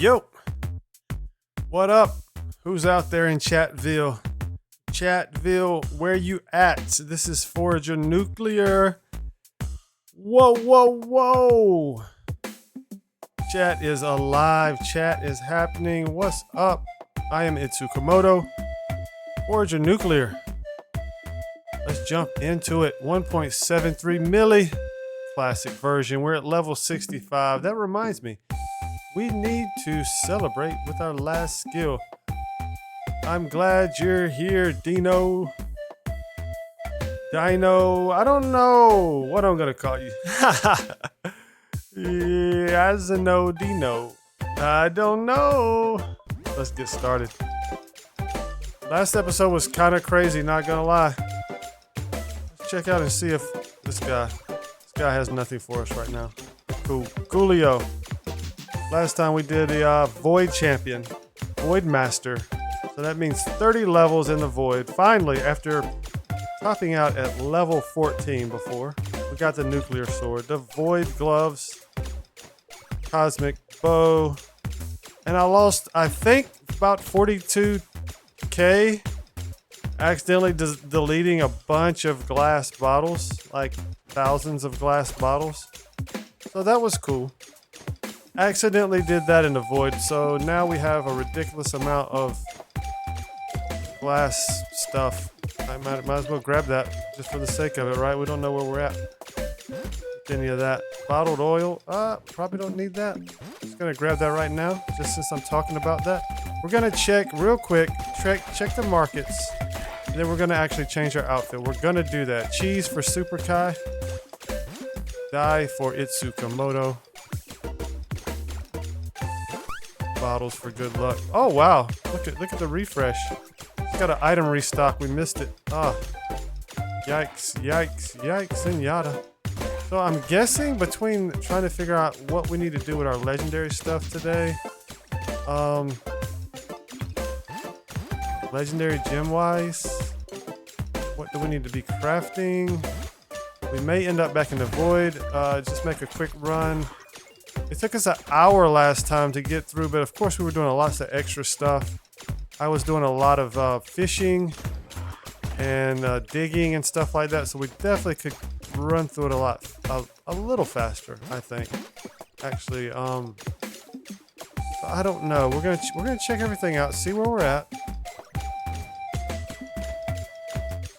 Yo, what up? Who's out there in Chatville? Chatville, where you at? This is Forager Nuclear. Whoa, whoa, whoa. Chat is alive. Chat is happening. What's up? I am Itsukamoto. Forager Nuclear. Let's jump into it. 1.73 milli. Classic version. We're at level 65. That reminds me. We need to celebrate with our last skill. I'm glad you're here, Dino. Dino, I don't know what I'm gonna call you. Yeah, Azano Dino. I don't know. Let's get started. Last episode was kind of crazy, not gonna lie. Let's check out and see if this guy has nothing for us right now. Cool. Coolio. Last time we did the Void Champion, Void Master. So that means 30 levels in the Void. Finally, after topping out at level 14 before, we got the Nuclear Sword, the Void Gloves, Cosmic Bow, and I lost, I think, about 42k accidentally deleting a bunch of glass bottles, like thousands of glass bottles. So that was cool. Accidentally did that in the Void, so now we have a ridiculous amount of glass stuff. I might as well grab that just for the sake of it, right? We don't know where we're at with any of that. Bottled oil, probably don't need that. Just gonna grab that right now, just since I'm talking about that. We're gonna check real quick, check the markets, and then we're gonna actually change our outfit. We're gonna do that. Cheese for Super Kai, dye for Itsukamoto. Bottles for good luck. Oh wow, look at the refresh. It's got an item restock. We missed it. Yikes, yikes, yikes, and yada. So I'm guessing between trying to figure out what we need to do with our legendary stuff today. Legendary gem wise, what do we need to be crafting? We may end up back in the Void. Just make a quick run. It took us an hour last time to get through, but of course we were doing lots of extra stuff. I was doing a lot of fishing and digging and stuff like that, so we definitely could run through it a little faster, I think. Actually, I don't know. We're gonna check everything out, see where we're at.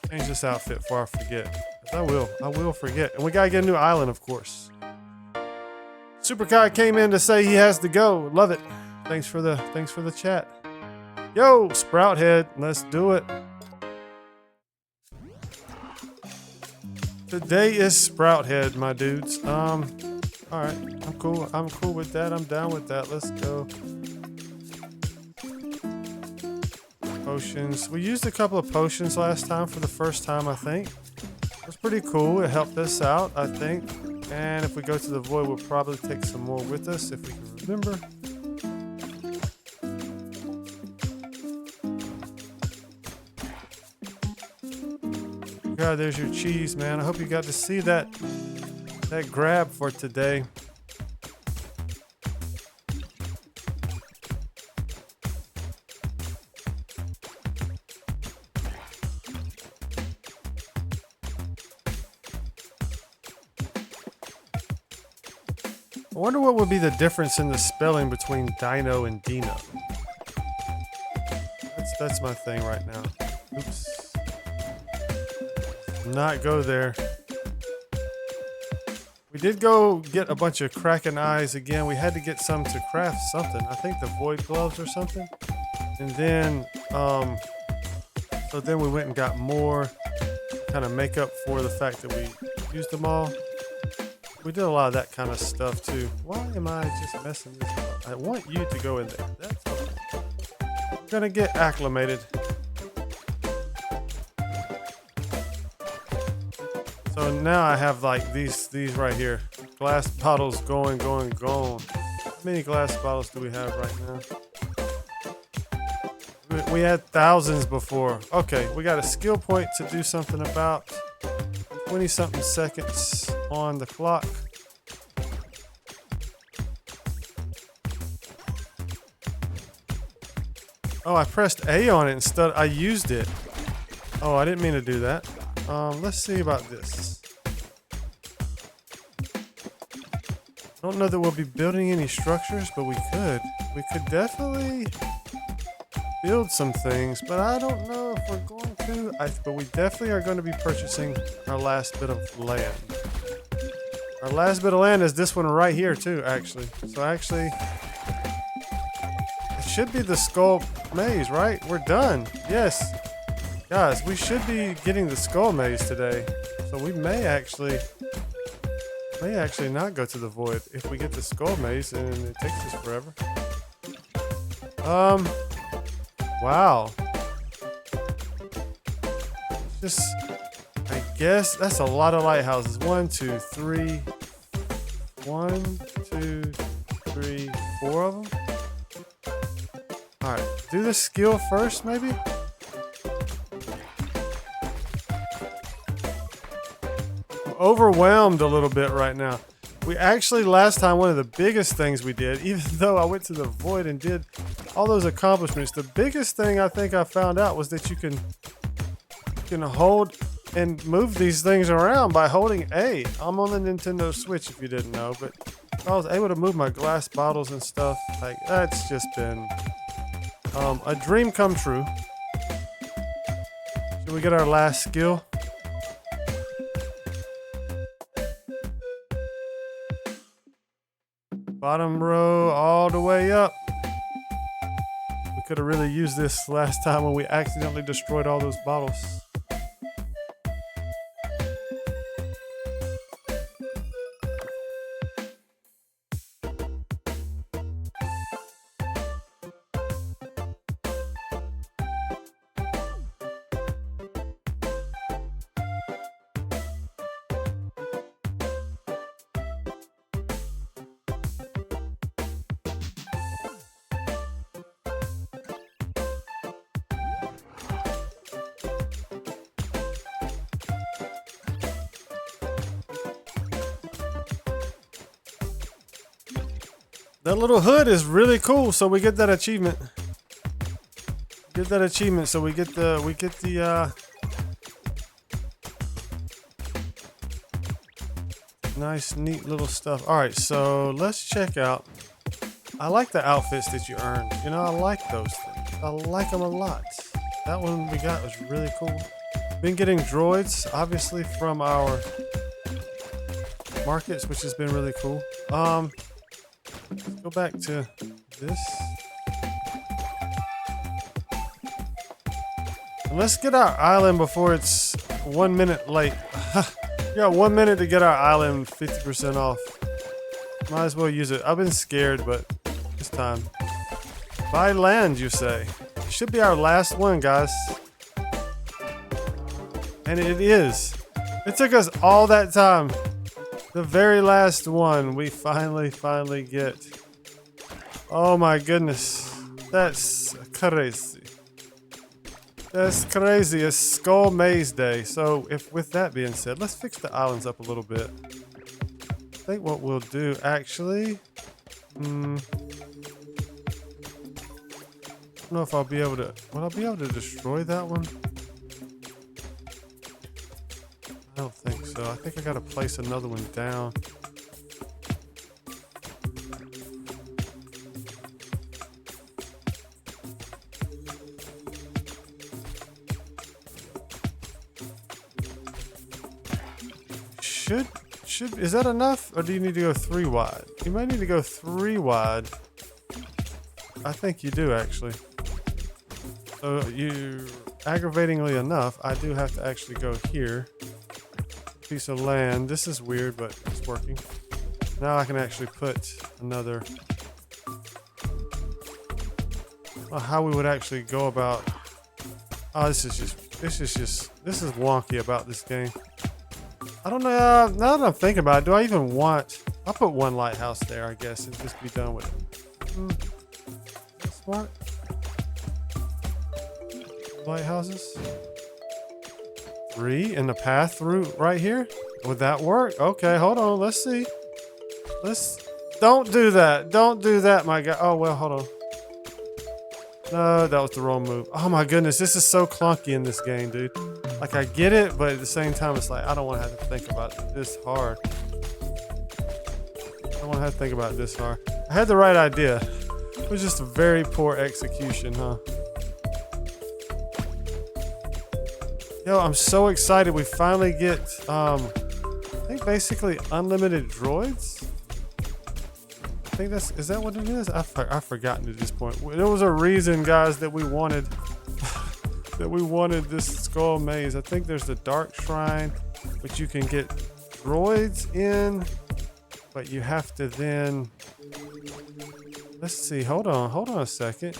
Change this outfit before I forget. I will forget. And we gotta get a new island, of course. Super Kai came in to say he has to go. Love it. Thanks for the chat. Yo, Sprouthead, let's do it. Today is Sprouthead, my dudes. All right, I'm cool. I'm cool with that. I'm down with that. Let's go. Potions. We used a couple of potions last time for the first time, I think. It was pretty cool. It helped us out, I think. And if we go to the Void, we'll probably take some more with us if we can remember. God, there's your cheese, man. I hope you got to see that grab for today. I wonder what would be the difference in the spelling between Dino and Dino. That's my thing right now. Oops. Not go there. We did go get a bunch of Kraken eyes again. We had to get some to craft something. I think the Void gloves or something. And then, so then we went and got more, kind of make up for the fact that we used them all. We did a lot of that kind of stuff too. Why am I just messing this up? I want you to go in there. That's okay. I'm gonna get acclimated. So now I have like these right here. Glass bottles going. How many glass bottles do we have right now? We had thousands before. Okay, we got a skill point to do something about. 20-something seconds on the clock. Oh, I pressed A on it instead. I used it. Oh, I didn't mean to do that. Let's see about this. I don't know that we'll be building any structures, but we could. We could definitely build some things, but I don't know if we're going to. But we definitely are going to be purchasing our last bit of land. Our last bit of land is this one right here too, actually. So actually, it should be the skull maze, right? We're done. Yes. Guys, we should be getting the skull maze today. So we may actually not go to the void if we get the skull maze and it takes us forever. Wow. Just, I guess that's a lot of lighthouses. 1, 2, 3. 1, 2, 3, 4 of them. All right, do the skill first, maybe. Overwhelmed a little bit right now. We actually, last time, one of the biggest things we did, even though I went to the void and did all those accomplishments, the biggest thing I think I found out was that you can hold and move these things around by holding A. I'm on the Nintendo Switch if you didn't know, but I was able to move my glass bottles and stuff. Like, that's just been a dream come true. Should we get our last skill? Bottom row all the way up. We could have really used this last time when we accidentally destroyed all those bottles. That little hood is really cool, so we get that achievement. Get that achievement, so we get the nice, neat little stuff. All right, so let's check out. I like the outfits that you earned. You know, I like those things. I like them a lot. That one we got was really cool. Been getting droids, obviously, from our markets, which has been really cool. Let's go back to this. And let's get our island before it's 1 minute late. We got 1 minute to get our island 50% off. Might as well use it. I've been scared, but it's time. Buy land, you say. Should be our last one, guys. And it is. It took us all that time. The very last one we finally get. Oh my goodness. That's crazy. That's crazy. It's Skull Maze Day. So with that being said, let's fix the islands up a little bit. I think what we'll do actually, I don't know if I'll be able to, will I be able to destroy that one? I don't think so. I think I gotta place another one down. Is that enough? Or do you need to go 3 wide? You might need to go 3 wide. I think you do actually. So aggravatingly enough, I do have to actually go here. Piece of land. This is weird, but it's working. Now I can actually put another. How we would actually go about. Oh, this is wonky about this game. I don't know. Now that I'm thinking about it, do I even want? I'll put 1 lighthouse there, I guess, and just be done with it. That's smart. Lighthouses. 3 in the path through right here. Would that work? Okay, hold on. Let's see. Don't do that. Don't do that, my guy. Oh well, hold on. No, that was the wrong move. Oh my goodness, this is so clunky in this game, dude. Like, I get it, but at the same time, it's like, I don't want to have to think about it this hard. I don't want to have to think about it this hard. I had the right idea. It was just a very poor execution, huh? Yo, I'm so excited. We finally get, I think basically unlimited droids. I think is that what it is? I've forgotten at this point. There was a reason, guys, that we wanted this skull maze. I think there's the dark shrine, which you can get droids in, but you have to then, let's see, hold on a second.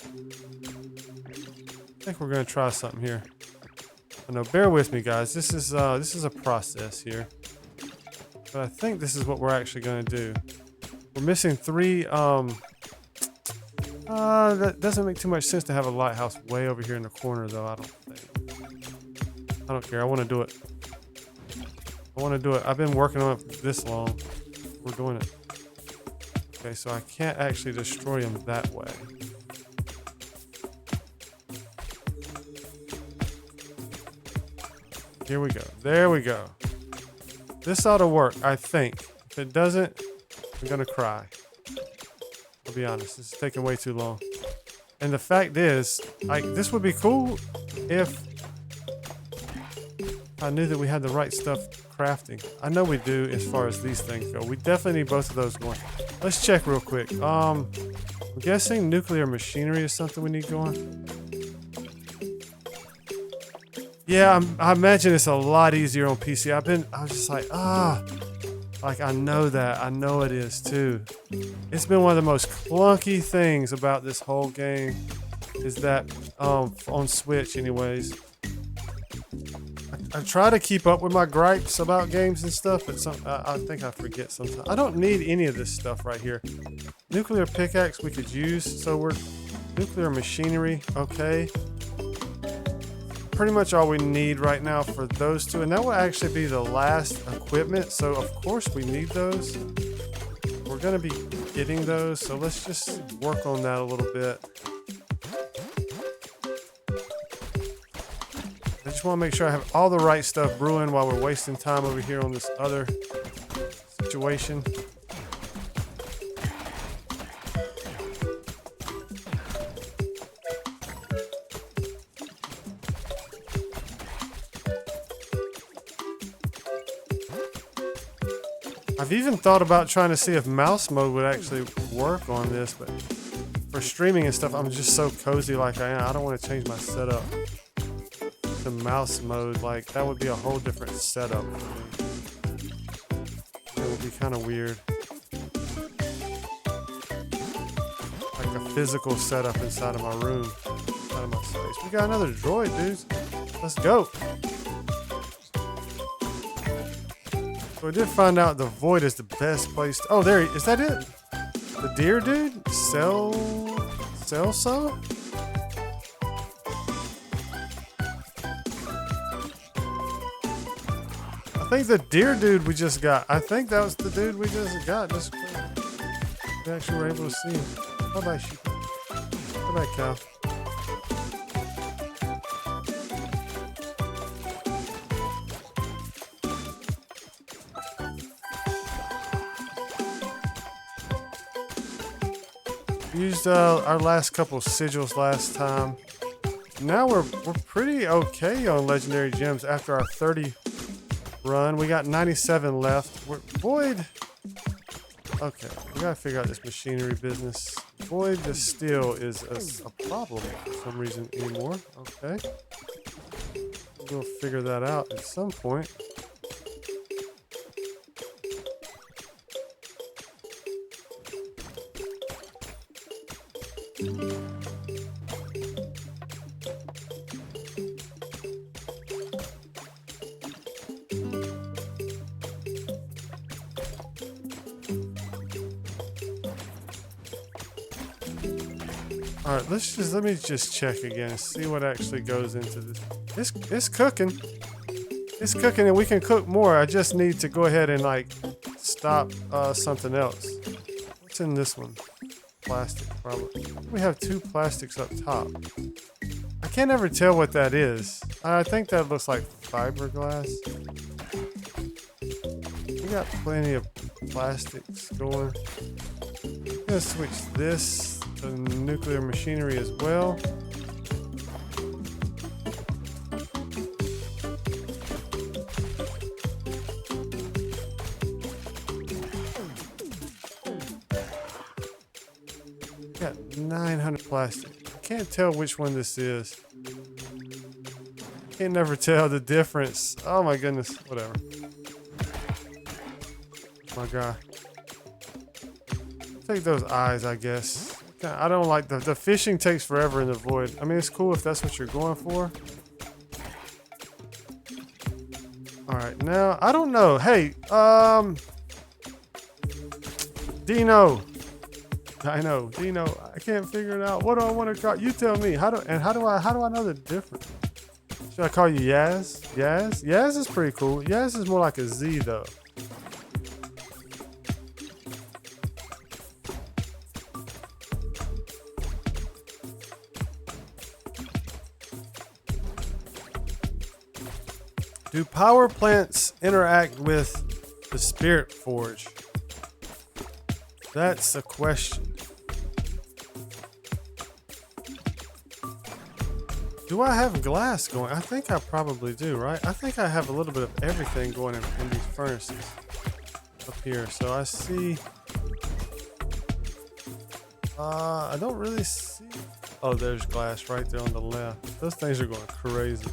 I think we're gonna try something here. Oh, no, bear with me, guys. This is a process here. But I think this is what we're actually going to do. We're missing 3. That doesn't make too much sense to have a lighthouse way over here in the corner, though. I don't think. I don't care. I want to do it. I want to do it. I've been working on it this long. We're doing it. Okay, so I can't actually destroy them that way. Here we go. There we go. This ought to work, I think. If it doesn't, I'm gonna cry. I'll be honest, this is taking way too long. And the fact is, like, this would be cool if I knew that we had the right stuff crafting. I know we do as far as these things go. We definitely need both of those going. Let's check real quick. I'm guessing nuclear machinery is something we need going. Yeah, I imagine it's a lot easier on PC. I was just like, like I know that. I know it is too. It's been one of the most clunky things about this whole game is that, on Switch anyways. I try to keep up with my gripes about games and stuff, but I think I forget sometimes. I don't need any of this stuff right here. Nuclear pickaxe we could use, so we're nuclear machinery, okay. Pretty much all we need right now for those two, and that will actually be the last equipment, so of course we need those. We're going to be getting those, so let's just work on that a little bit. I just want to make sure I have all the right stuff brewing while we're wasting time over here on this other situation. I've even thought about trying to see if mouse mode would actually work on this, but for streaming and stuff, I'm just so cozy like I am. I don't want to change my setup to mouse mode. Like, that would be a whole different setup for me. It would be kind of weird. Like a physical setup inside of my room, inside of my space. We got another droid, dudes. Let's go. So we did find out the void is the best place. Oh, there he is. That it? The deer dude? Celso? I think the deer dude we just got. I think that was the dude we just got. Just we actually were able to see him. Bye bye, sheep. Bye bye, cow. Used our last couple sigils last time. Now we're pretty okay on legendary gems after our 30 run. We got 97 left. Void. Okay, we gotta figure out this machinery business. Void the steel is a problem for some reason anymore. Okay, we'll figure that out at some point. All right, let me just check again and see what actually goes into this. It's cooking. It's cooking, and we can cook more. I just need to go ahead and like stop something else. What's in this one? plastic, probably. We have 2 plastics up top. I can't ever tell what that is. I think that looks like fiberglass. We got plenty of plastics going. I'm gonna switch this to nuclear machinery as well. Got 900 plastic. I can't tell which one this is. Can't never tell the difference. Oh my goodness. Whatever. My God. Take those eyes, I guess. I don't like the fishing takes forever in the void. I mean, it's cool if that's what you're going for. All right, now I don't know. Hey, Dino, I can't figure it out. What do I want to call you? Tell me. How do I know the difference? Should I call you Yaz? Yaz is pretty cool. Yaz is more like a Z though. Do power plants interact with the Spirit Forge? That's the question. Do I have glass going? I think I probably do, right? I think I have a little bit of everything going in these furnaces up here. So I see... I don't really see... Oh, there's glass right there on the left. Those things are going crazy.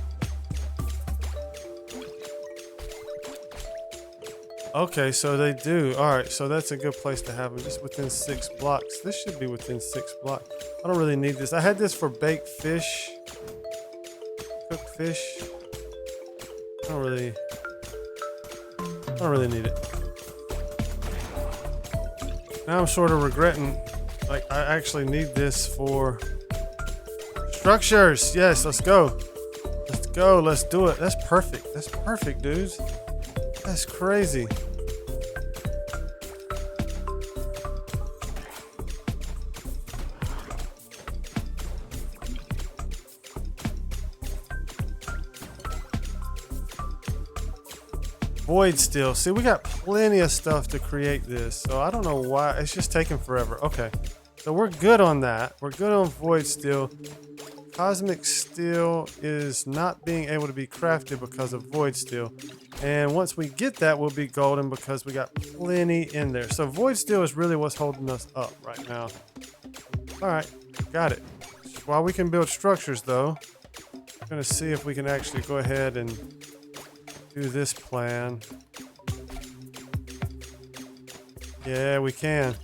Okay, so they do. All right, so that's a good place to have them, just within 6 blocks. This should be within 6 blocks. I don't really need this. I had this for baked fish, cooked fish. I don't really need it. Now I'm sort of regretting, like I actually need this for structures. Yes, let's go. Let's go. Let's do it. That's perfect. That's perfect, dudes. That's crazy. Void still. See, we got plenty of stuff to create this, so I don't know why it's just taking forever. Okay, so we're good on that. We're good on void steel. Cosmic steel is not being able to be crafted because of void steel. And once we get that, we'll be golden because we got plenty in there. So void steel is really what's holding us up right now. All right, got it. While we can build structures though, I'm gonna see if we can actually go ahead and do this plan. Yeah, we can.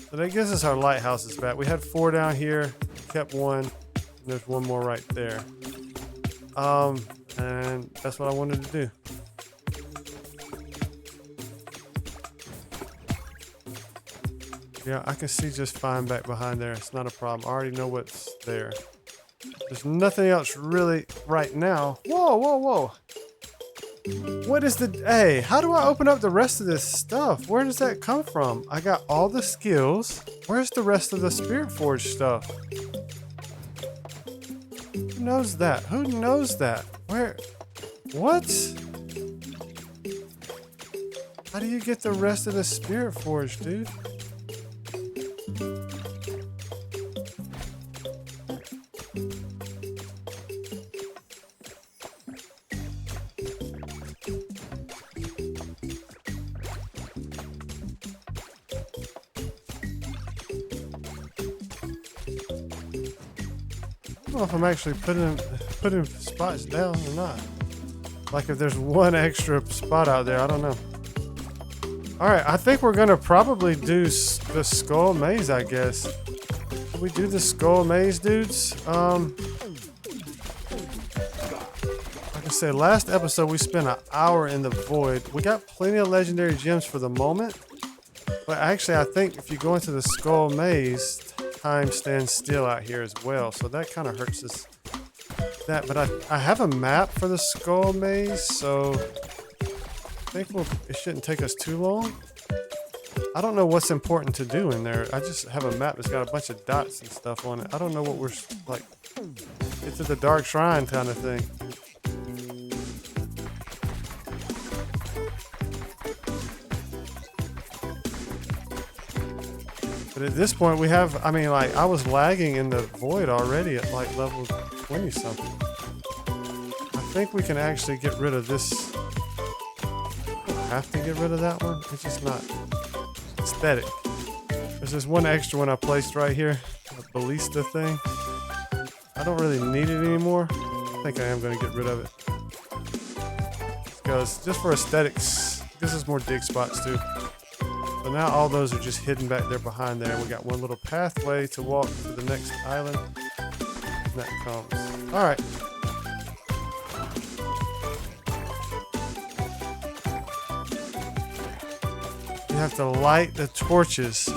So that gives us our lighthouses back. We had 4 down here, kept 1, and there's 1 more right there. And that's what I wanted to do. Yeah, I can see just fine back behind there. It's not a problem. I already know what's there. There's nothing else really right now. Whoa, whoa, whoa. What is the... Hey, how do I open up the rest of this stuff? Where does that come from? I got all the skills. Where's the rest of the Spirit Forge stuff? Who knows that? Who knows that? Where? What? How do you get the rest of the Spirit Forge, dude? I don't know if I'm actually putting spots down or not. Like if there's 1 extra spot out there, I don't know. All right, I think we're gonna probably do the skull maze, I guess. Can we do the skull maze, dudes? Like I said, last episode we spent an hour in the void. We got plenty of legendary gems for the moment, but actually I think if you go into the skull maze, time stands still out here as well, so that kind of hurts us. But I have a map for the skull maze, so I think it shouldn't take us too long. I don't know what's important to do in there. I just have a map that's got a bunch of dots and stuff on it. I don't know what we're like. Get to the dark shrine kind of thing. But at this point we have, I mean, like I was lagging in the void already at like level 20 something. I think we can actually get rid of this. Have to get rid of that one. It's just not aesthetic. There's this one extra one I placed right here, the ballista thing. I don't really need it anymore. I think I am going to get rid of it because just for aesthetics, this is more dig spots too. So now all those are just hidden back there behind there. We got one little pathway to walk to the next island. And that comes. All right. You have to light the torches.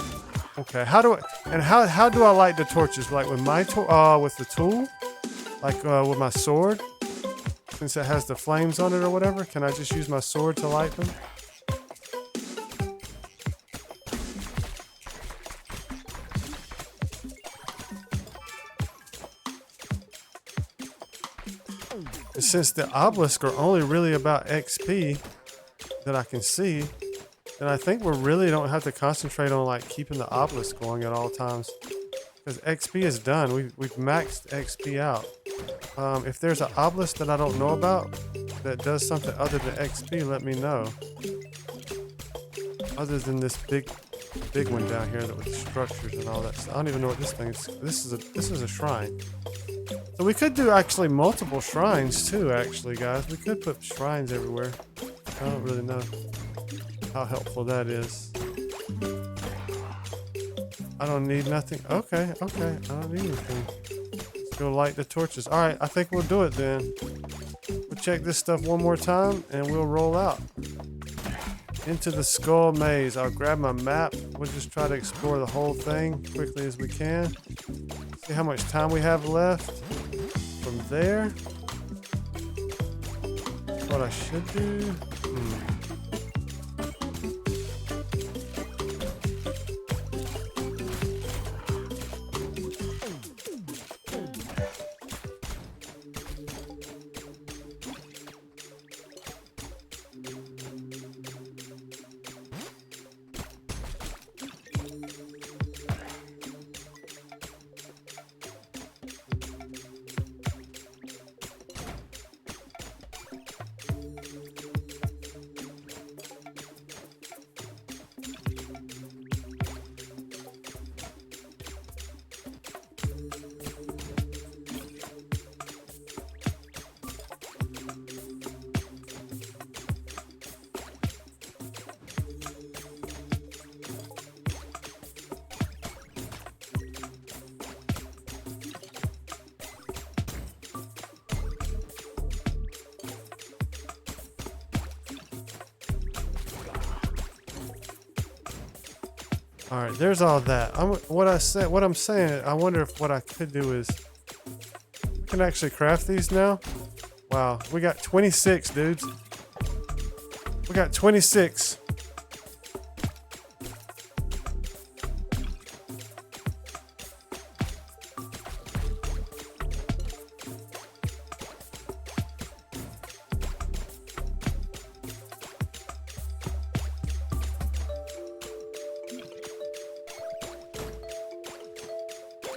Okay. How do I light the torches? Like with my with the tool, like with my sword, since it has the flames on it or whatever. Can I just use my sword to light them? And since the obelisks are only really about XP that I can see, then I think we really don't have to concentrate on like keeping the obelisk going at all times. Because XP is done. We've maxed XP out. If there's an obelisk that I don't know about that does something other than XP, let me know. Other than this big one down here that with structures and all that stuff. I don't even know what this thing is. This is a shrine. So we could do actually multiple shrines too, actually, guys. We could put shrines everywhere. I don't really know how helpful that is. I don't need nothing. Okay. I don't need anything. Let's go light the torches. All right, I think we'll do it then. We'll check this stuff one more time and we'll roll out into the skull maze. I'll grab my map. We'll just try to explore the whole thing quickly as we can. See how much time we have left. From there, what I should do. All right, there's all that. What I'm saying, I wonder if what I could do is we can actually craft these now. Wow, we got 26, dudes. We got 26.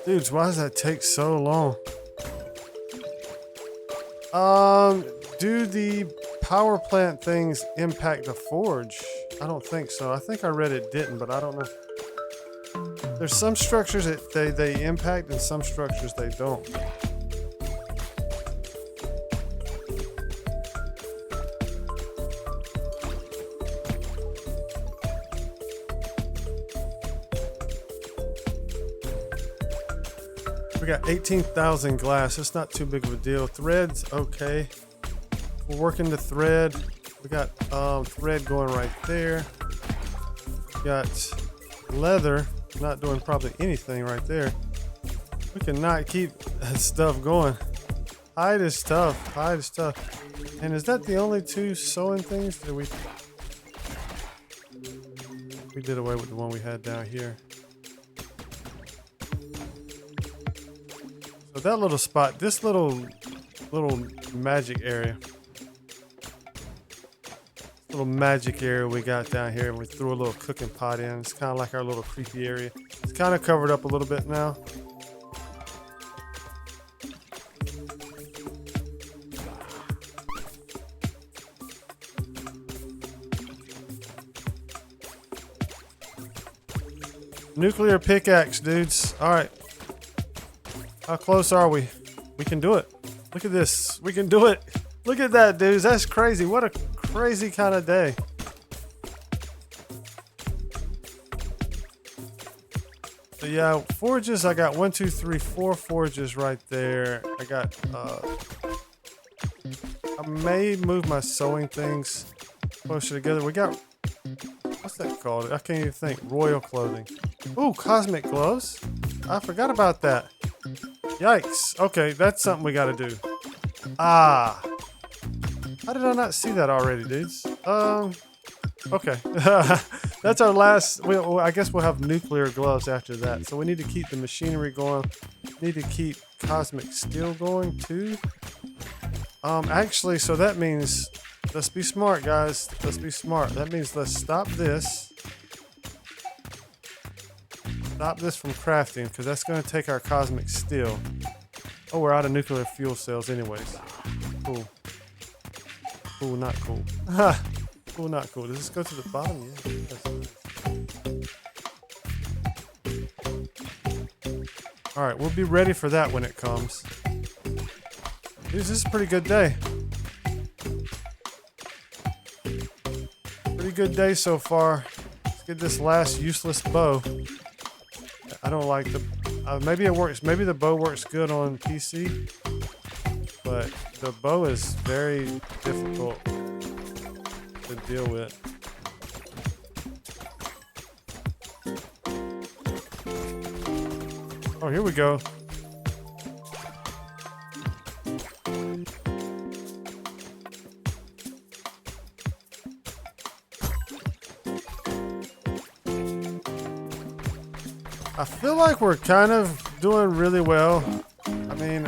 Dudes, why does that take so long? Do the power plant things impact the forge? I don't think so. I think I read it didn't, but I don't know. There's some structures that they impact and some structures they don't. We got 18,000 glass. It's not too big of a deal. Threads, okay. We're working the thread. We got thread going right there. Got leather. Not doing probably anything right there. We cannot keep that stuff going. Hide is tough. Hide is tough. And is that the only two sewing things that we? We did away with the one we had down here. So that little spot, this little magic area. Little magic area we got down here, and we threw a little cooking pot in. It's kind of like our little creepy area. It's kind of covered up a little bit now. Nuclear pickaxe, dudes. All right. How close are we? We can do it. Look at this. We can do it. Look at that, dudes. That's crazy. What a crazy kind of day. So yeah, forges. I got 1, 2, 3, 4 forges right there. I got. I may move my sewing things closer together. We got. What's that called? I can't even think. Royal clothing. Ooh, cosmic gloves. I forgot about that. Yikes. Okay, that's something we got to do. Ah. How did I not see that already, dudes? Okay. That's our last. I guess we'll have nuclear gloves after that. So we need to keep the machinery going. Need to keep cosmic steel going too. Actually, so that means let's be smart, guys. Let's be smart. That means let's stop this. Stop this from crafting, because that's going to take our cosmic steel. Oh, we're out of nuclear fuel cells anyways. Cool. Cool, not cool. Cool, not cool. Does this go to the bottom? Yeah. Nice. Alright, we'll be ready for that when it comes. Dude, this is a pretty good day. Pretty good day so far. Let's get this last useless bow. I don't like the... maybe it works. Maybe the bow works good on PC. But the bow is very difficult to deal with. Oh, here we go. I feel like we're kind of doing really well. I mean,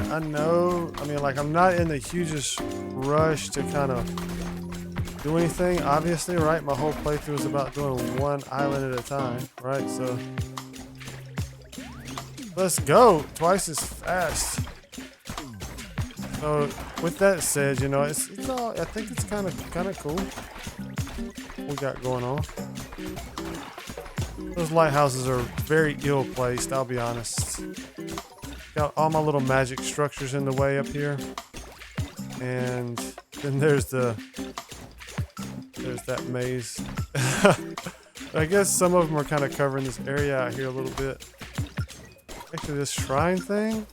like I'm not in the hugest rush to kind of do anything, obviously, right? My whole playthrough is about doing one island at a time, right? So let's go twice as fast. So with that said, you know, it's all, I think it's kind of cool what we got going on. Those lighthouses are very ill placed, I'll be honest. Got all my little magic structures in the way up here. And then there's that maze. I guess some of them are kind of covering this area out here a little bit. Actually, this shrine thing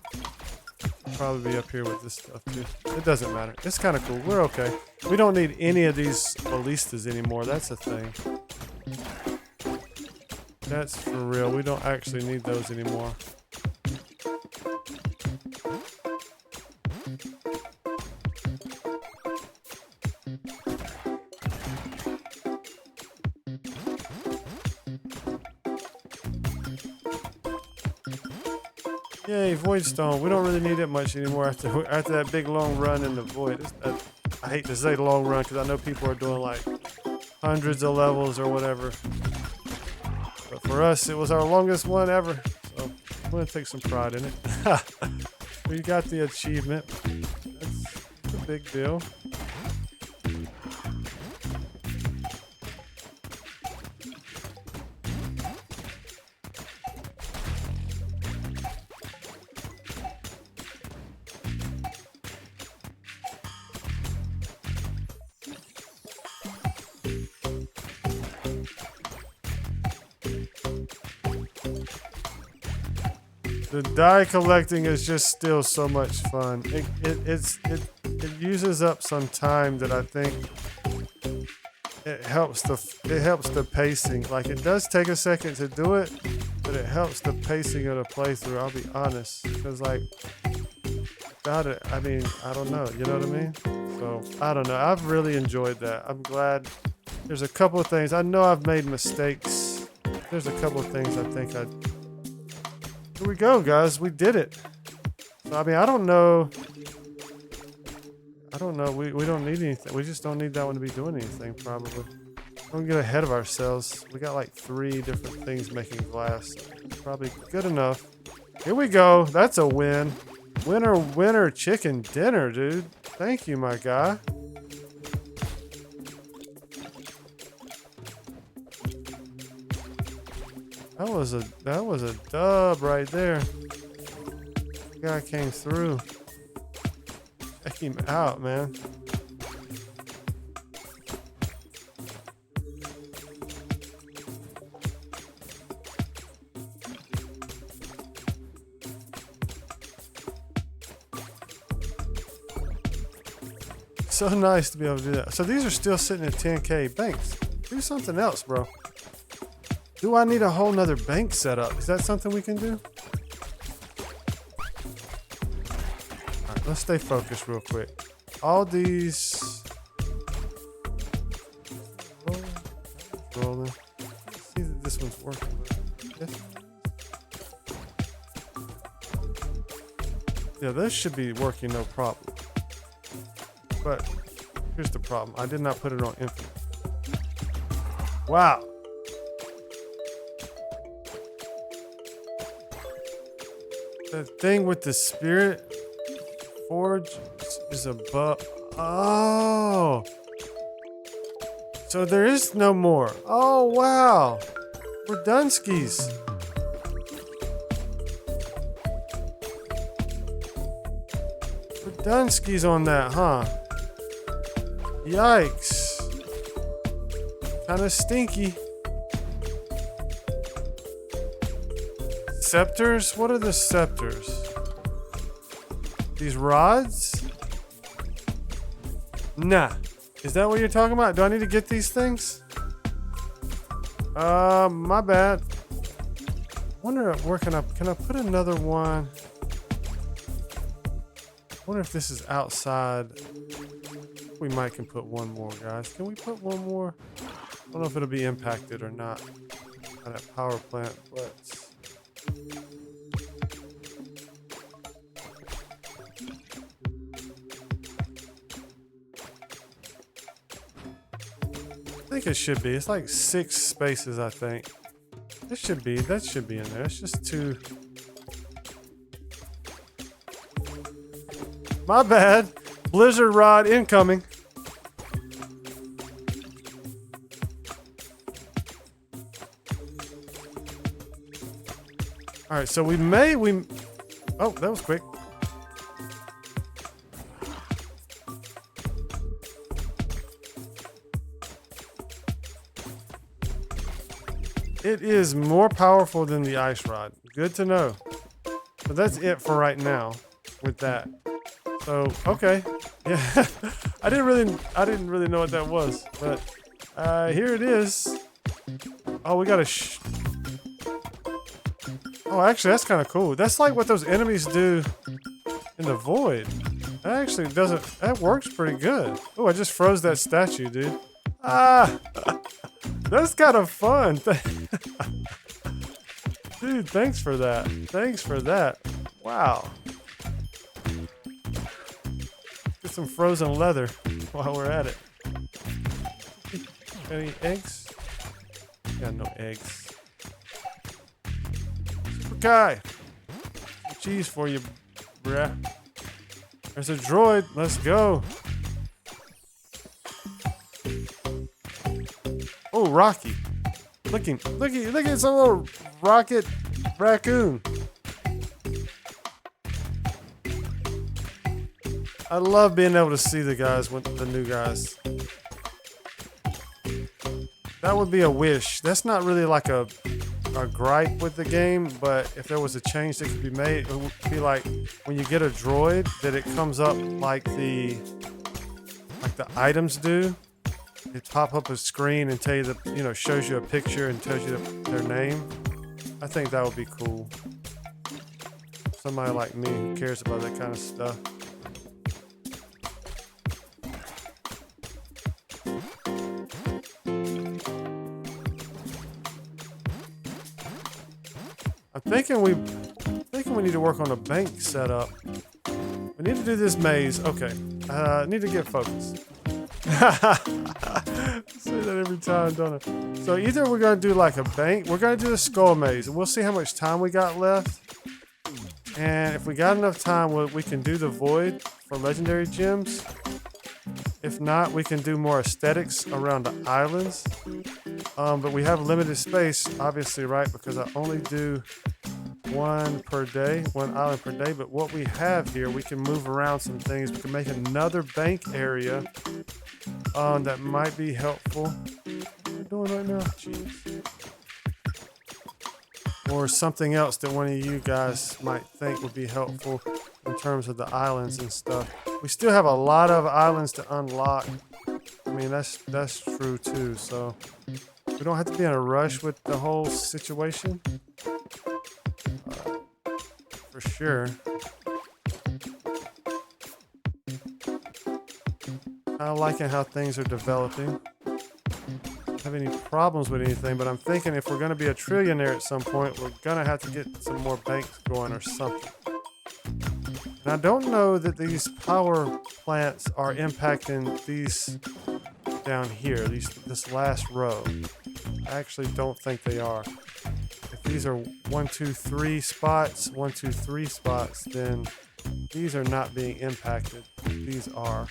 will probably be up here with this stuff too. It doesn't matter. It's kind of cool. We're okay. We don't need any of these ballistas anymore. That's the thing. That's for real. We don't actually need those anymore. Yay, void stone. We don't really need it much anymore after that big long run in the void. I hate to say the long run because I know people are doing like hundreds of levels or whatever. But for us, it was our longest one ever. So I'm going to take some pride in it. We got the achievement. That's a big deal. The die collecting is just still so much fun. It uses up some time that I think it helps the pacing. Like it does take a second to do it, but it helps the pacing of the playthrough. I'll be honest, because like without it, I mean, I don't know. You know what I mean? So I don't know. I've really enjoyed that. I'm glad. There's a couple of things. I know I've made mistakes there's a couple of things I think Here we go, guys. We did it. So, I mean, I don't know. We don't need anything. We just don't need that one to be doing anything, probably. Don't get ahead of ourselves. We got like 3 different things making glass. It's probably good enough. Here we go. That's a win. Winner, winner, chicken dinner, dude. Thank you, my guy. That was a dub right there. The guy came through. Check him out, man. So nice to be able to do that. So these are still sitting at 10K. Thanks. Do something else, bro. Do I need a whole nother bank set up? Is that something we can do? Alright, let's stay focused real quick. All these... Rolling. Let's see that this one's working. Yes. Yeah, this should be working no problem. But here's the problem. I did not put it on infinite. Wow. The thing with the spirit forge is above. Oh. So there is no more. Oh, wow. We're done skis. We're done skis on that, huh? Yikes. Kind of stinky. Scepters? What are the scepters? These rods? Nah. Is that what you're talking about? Do I need to get these things? My bad. Wonder where can I put another one? Wonder if this is outside. We might can put one more, guys. Can we put one more? I don't know if it'll be impacted or not by that power plant, but I think it should be. It's like 6 spaces, I think. That should be in there. It's just 2. My bad. Blizzard rod incoming. All right, so oh, that was quick. It is more powerful than the ice rod. Good to know. But that's it for right now with that. So, okay. Yeah. I didn't really know what that was, but here it is. Oh, we got a oh, actually, that's kind of cool. That's like what those enemies do in the void. That actually doesn't... That works pretty good. Oh, I just froze that statue, dude. Ah! That's kind of fun. Dude, thanks for that. Thanks for that. Wow. Get some frozen leather while we're at it. Any eggs? Got no eggs. Okay. Cheese for you, bruh. There's a droid. Let's go. Oh, Rocky. Look at some little rocket raccoon. I love being able to see the guys with the new guys. That would be a wish. That's not really like a gripe with the game, but if there was a change that could be made, it would be like when you get a droid that it comes up like the items do. It pop up a screen and tell you that, shows you a picture and tells you their name. I think that would be cool. Somebody like me who cares about that kind of stuff. I'm thinking we need to work on a bank setup. We need to do this maze. Okay. Need to get focused. Say that every time, don't I? So either we're gonna do like a bank, we're gonna do the skull maze, and we'll see how much time we got left. And if we got enough time, we can do the void for legendary gems. If not, we can do more aesthetics around the islands. But we have limited space, obviously, right? Because I only do one island per day. But what we have here, we can move around some things. We can make another bank area that might be helpful. What am I doing right now? Jeez. Or something else that one of you guys might think would be helpful in terms of the islands and stuff. We still have a lot of islands to unlock. I mean, that's true too. So we don't have to be in a rush with the whole situation. For sure. I'm liking how things are developing. Don't have any problems with anything, but I'm thinking if we're going to be a trillionaire at some point, we're going to have to get some more banks going or something. And I don't know that these power plants are impacting these down here, this last row. I actually don't think they are. If these are 1, 2, 3 spots, 1, 2, 3 spots, then these are not being impacted. These are.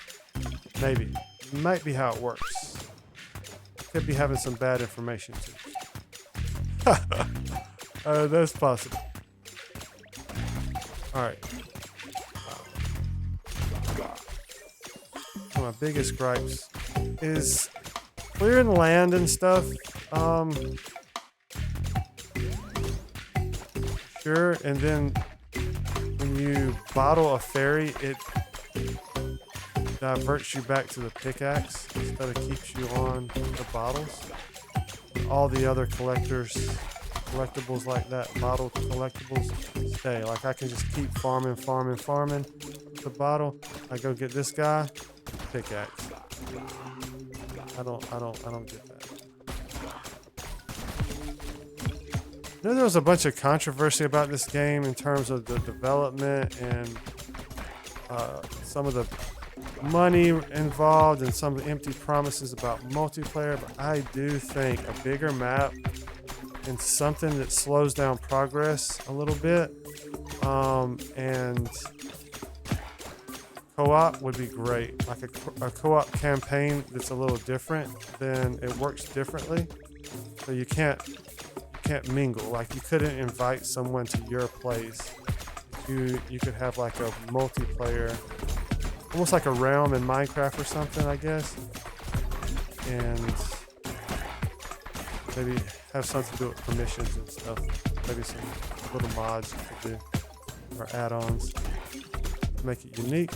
Maybe. Might be how it works. Could be having some bad information too. That's possible. Alright. One of my biggest gripes is clearing land and stuff. Sure, and then when you bottle a fairy, it diverts you back to the pickaxe instead of keeps you on the bottles. All the other collectibles like that, bottle collectibles, stay. Like I can just keep farming the bottle. I go get this guy, pickaxe. I don't get that. I know there was a bunch of controversy about this game in terms of the development and some of the money involved and some empty promises about multiplayer, but I do think a bigger map and something that slows down progress a little bit and co-op would be great. Like a co-op campaign that's a little different, then it works differently. So you can't mingle. Like you couldn't invite someone to your place. You could have like a multiplayer, almost like a realm in Minecraft or something, I guess. And maybe have something to do with permissions and stuff. Maybe some little mods you could do, or add-ons to make it unique.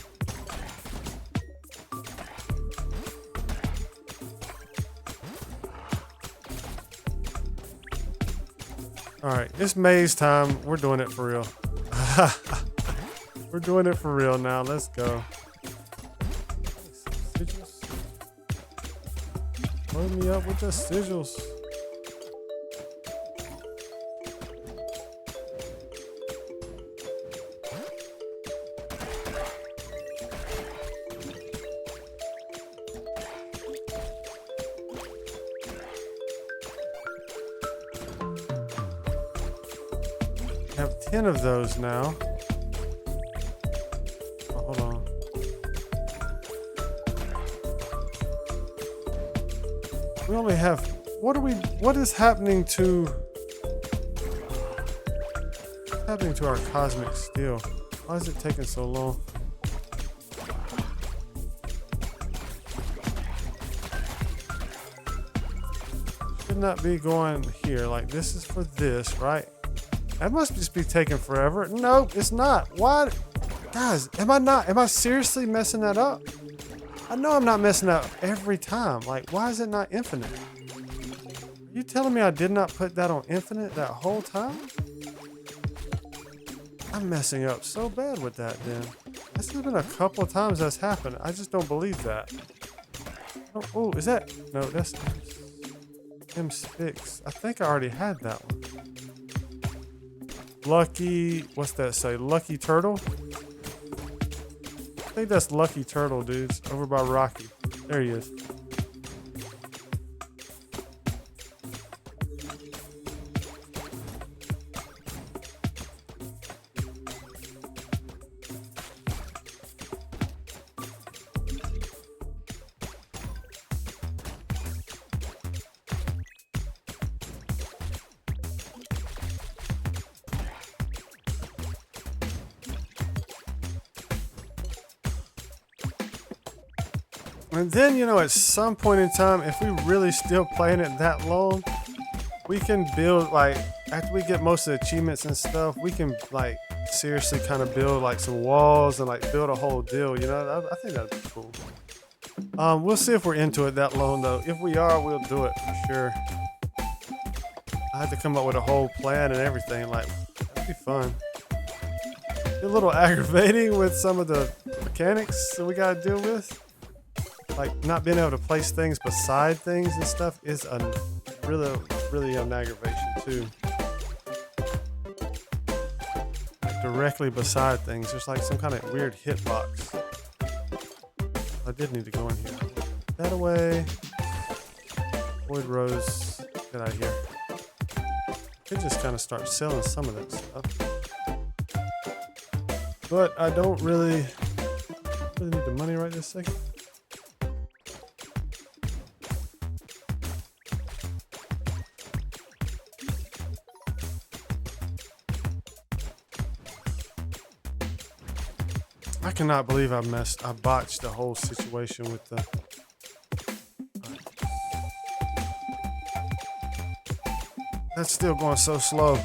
Alright, it's maze time. We're doing it for real. We're doing it for real now. Let's go. Sigils. Load me up with the sigils. I have 10 of those now. Oh, hold on. We only have, what is happening to our cosmic steel? Why is it taking so long? Should not be going here. Like this is for this, right? That must just be taking forever. Nope, it's not. Why? Guys, am I seriously messing that up? I know I'm not messing up every time. Like, why is it not infinite? Are you telling me I did not put that on infinite that whole time? I'm messing up so bad with that then. This has been a couple of times that's happened. I just don't believe that. Oh, is that? No, that's M6. I think I already had that one. Lucky, what's that say? Lucky Turtle? I think that's Lucky Turtle, dudes. Over by Rocky. There he is. And then, you know, at some point in time, if we really still playing it that long, we can build, like, after we get most of the achievements and stuff, we can, like, seriously kind of build, like, some walls and, like, build a whole deal, you know? I think that'd be cool. We'll see if we're into it that long, though. If we are, we'll do it for sure. I have to come up with a whole plan and everything. Like, that'd be fun. Be a little aggravating with some of the mechanics that we gotta deal with. Like, not being able to place things beside things and stuff is really an aggravation too. Like, directly beside things, there's like some kind of weird hitbox. I did need to go in here. That away. Void Rose. Get out of here. Could just kind of start selling some of that stuff. But I don't really need the money right this second. I cannot believe I botched the whole situation with the... That's still going so slow.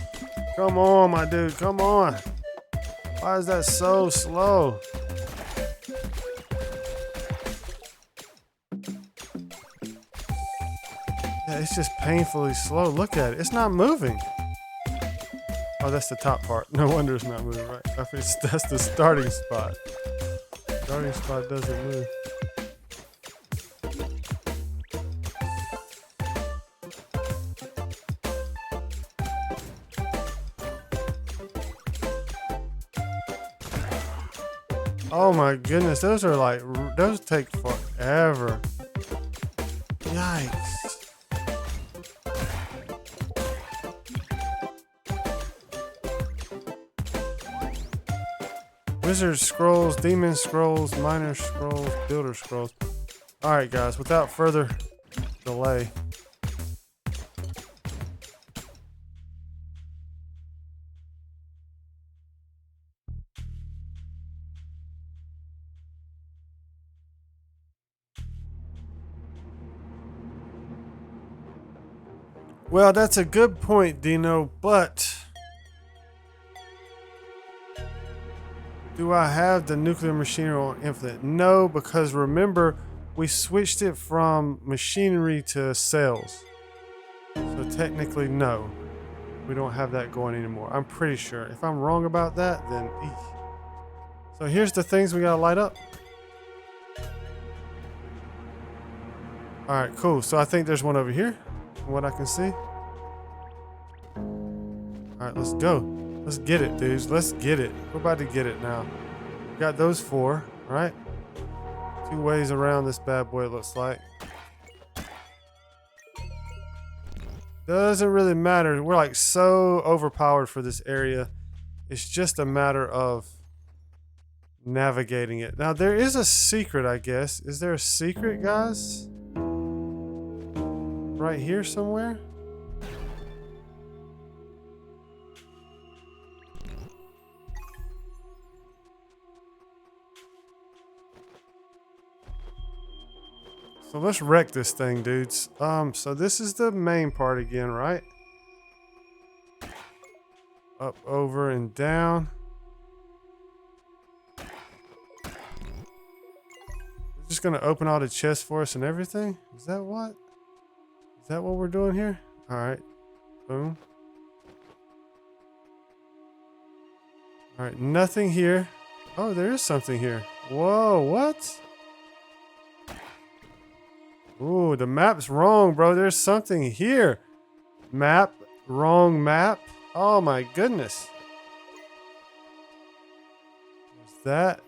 Come on, my dude, come on. Why is that so slow? Yeah, it's just painfully slow. Look at it, it's not moving. Oh, that's the top part. No wonder it's not moving, right? That's the starting spot. Starting spot doesn't move. Oh my goodness, those take forever. Yikes. Wizard scrolls, demon scrolls, miner scrolls, builder scrolls. Alright guys, without further delay. Well, that's a good point, Dino, but do I have the nuclear machinery on infinite? No, because remember, we switched it from machinery to cells. So technically, no. We don't have that going anymore. I'm pretty sure. If I'm wrong about that, then eek. So here's the things we gotta light up. Alright, cool. So I think there's one over here, from what I can see. Alright, let's go. Let's get it, dudes. Let's get it. We're about to get it now. Got those 4, right? 2 ways around this bad boy, it looks like. Doesn't really matter. We're like so overpowered for this area. It's just a matter of navigating it. Now, there is a secret, I guess. Is there a secret, guys? Right here somewhere? So let's wreck this thing, dudes. So this is the main part again, right? Up, over, and down. We're just gonna open all the chests for us and everything? Is that what? Is that what we're doing here? Alright. Boom. Alright, nothing here. Oh, there is something here. Whoa, what? Ooh, the map's wrong, bro. There's something here. Map, wrong map. Oh my goodness. that.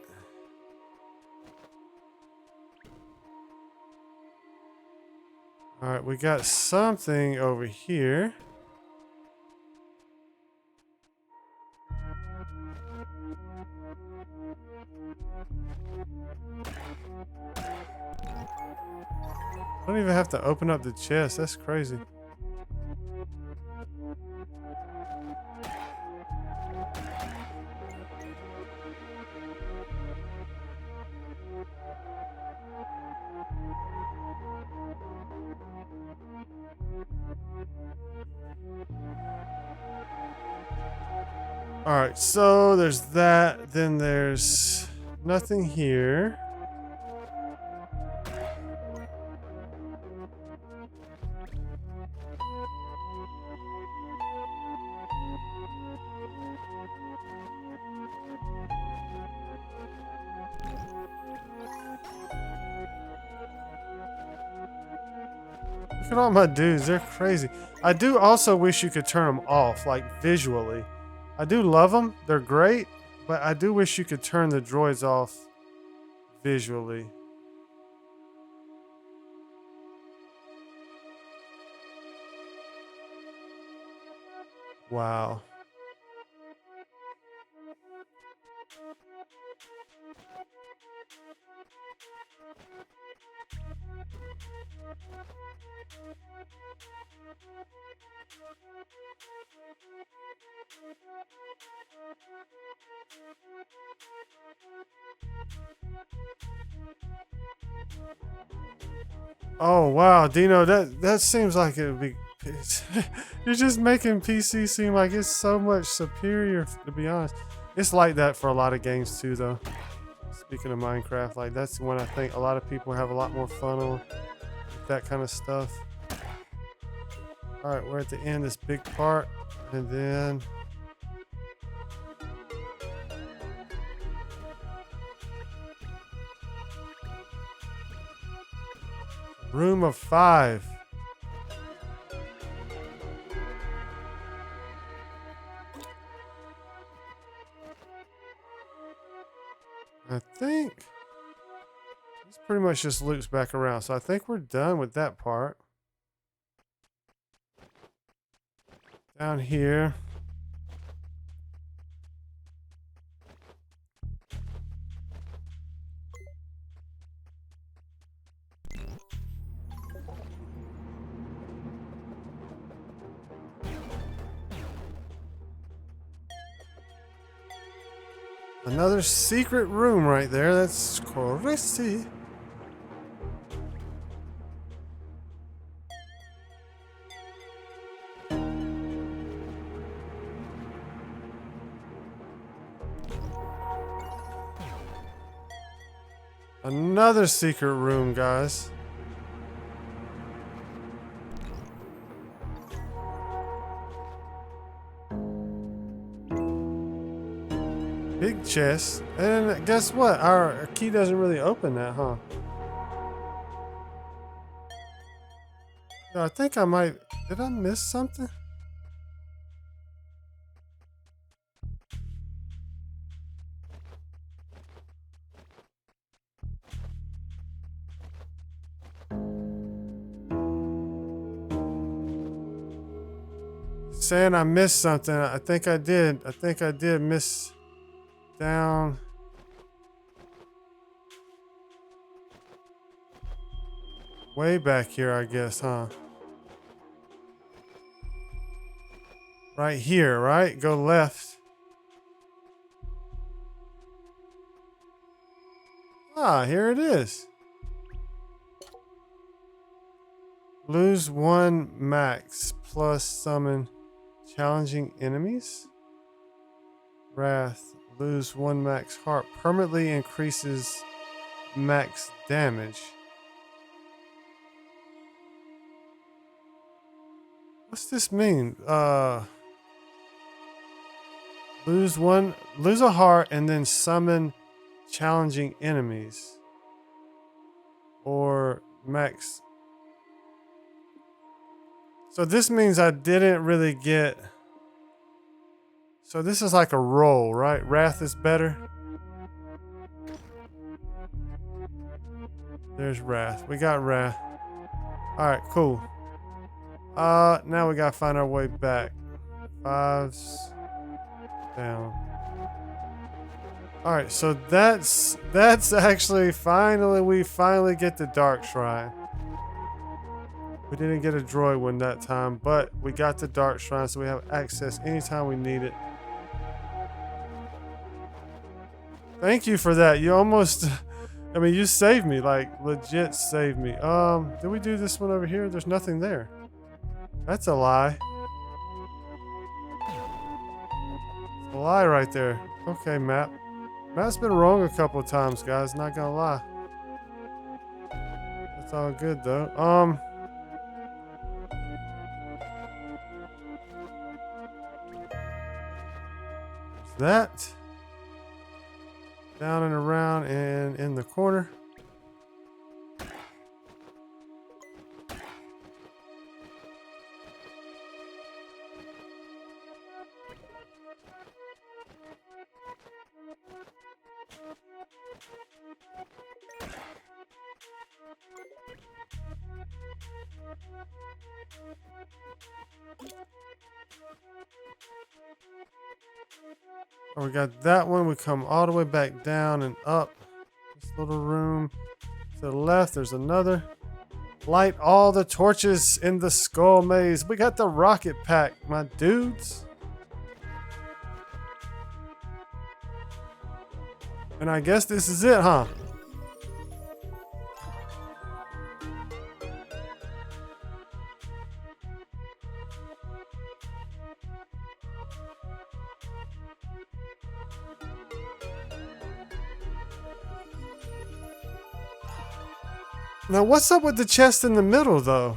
All right, we got something over here. I don't even have to open up the chest. That's crazy. All right, so there's that. Then there's nothing here. Look at all my dudes. They're crazy. I do also wish you could turn them off, like visually. I do love them. They're great. But I do wish you could turn the droids off visually. Wow. Oh wow, Dino, that seems like it would be. You're just making PC seem like it's so much superior. To be honest, it's like that for a lot of games too, though. Speaking of Minecraft, like that's when I think a lot of people have a lot more fun on with that kind of stuff. All right, we're at the end of this big part, and then. Room of 5. I think this pretty much just loops back around. So I think we're done with that part. Down here. Another secret room right there. That's crazy. Another secret room, guys. Big chest. And guess what? Our key doesn't really open that, huh? Yeah, I think I might. Did I miss something? Saying I missed something. I think I did. I think I did miss down. Way back here, I guess, huh? Right here, right? Go left. Ah, here it is. Lose 1 max plus summon challenging enemies. Wrath. Lose 1 max heart. Permanently increases max damage. What's this mean? Lose a heart and then summon challenging enemies. Or max. So this means I didn't really get. So this is like a roll, right? Wrath is better. There's Wrath. We got Wrath. Alright, cool. Now we gotta find our way back. 5's down. Alright, so that's actually we finally get the Dark Shrine. We didn't get a droid one that time, but we got the Dark Shrine, so we have access anytime we need it. Thank you for that. You almost, I mean, you saved me, like legit saved me. Did we do this one over here? There's nothing there. That's a lie. It's a lie right there. Okay, map. Map's been wrong a couple of times, guys. Not gonna lie. That's all good though. That down and around and in the corner. Oh, we got that one. We come all the way back down and up this little room. To the left, there's another. Light all the torches in the skull maze. We got the rocket pack, my dudes. And I guess this is it, huh? Now, what's up with the chest in the middle, though?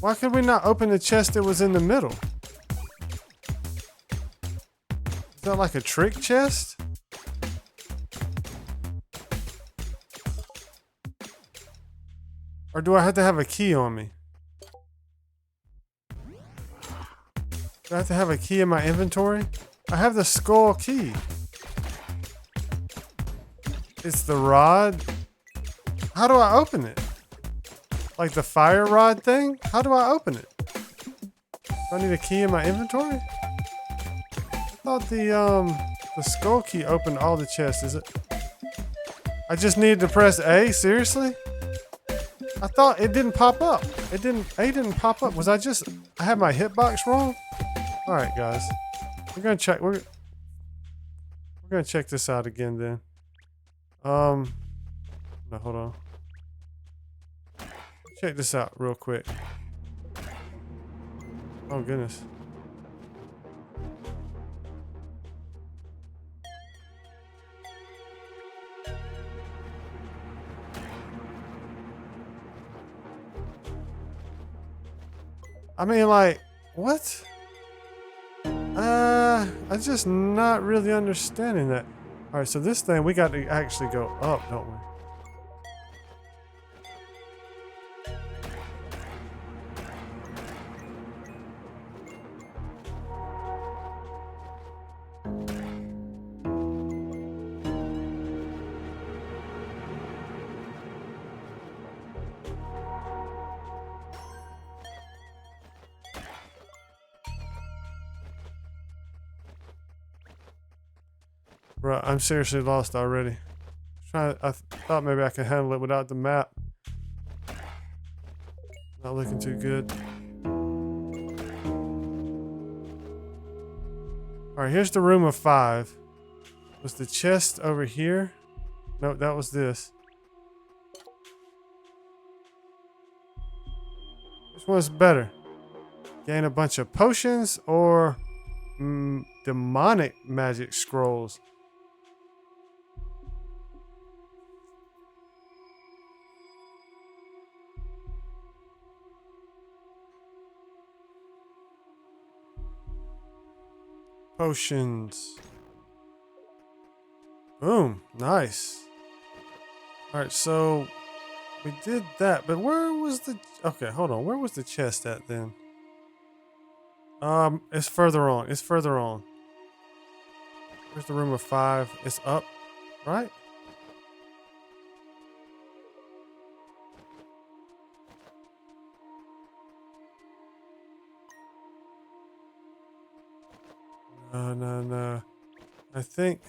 Why could we not open the chest that was in the middle? Is that like a trick chest? Or do I have to have a key on me? Do I have to have a key in my inventory? I have the skull key. It's the rod. How do I open it? Like the fire rod thing? How do I open it? Do I need a key in my inventory? I thought the skull key opened all the chests. Is it? I just needed to press A? Seriously? I thought it didn't pop up. A didn't pop up. Was I had my hitbox wrong? Alright, guys. We're gonna check. We're gonna check this out again then. No, hold on. Check this out real quick. Oh, goodness. I mean, like, what? I'm just not really understanding that. All right, so this thing, we got to actually go up, don't we? Right, I'm seriously lost already. I thought maybe I could handle it without the map. Not looking too good. Alright, here's the room of 5. Was the chest over here? No, that was this. Which one's better? Gain a bunch of potions or demonic magic scrolls? Potions. Boom. Nice. Alright, so we did that, but where was the... Okay, hold on. Where was the chest at then? It's further on. It's further on. Where's the room of 5? It's up, right? No. I think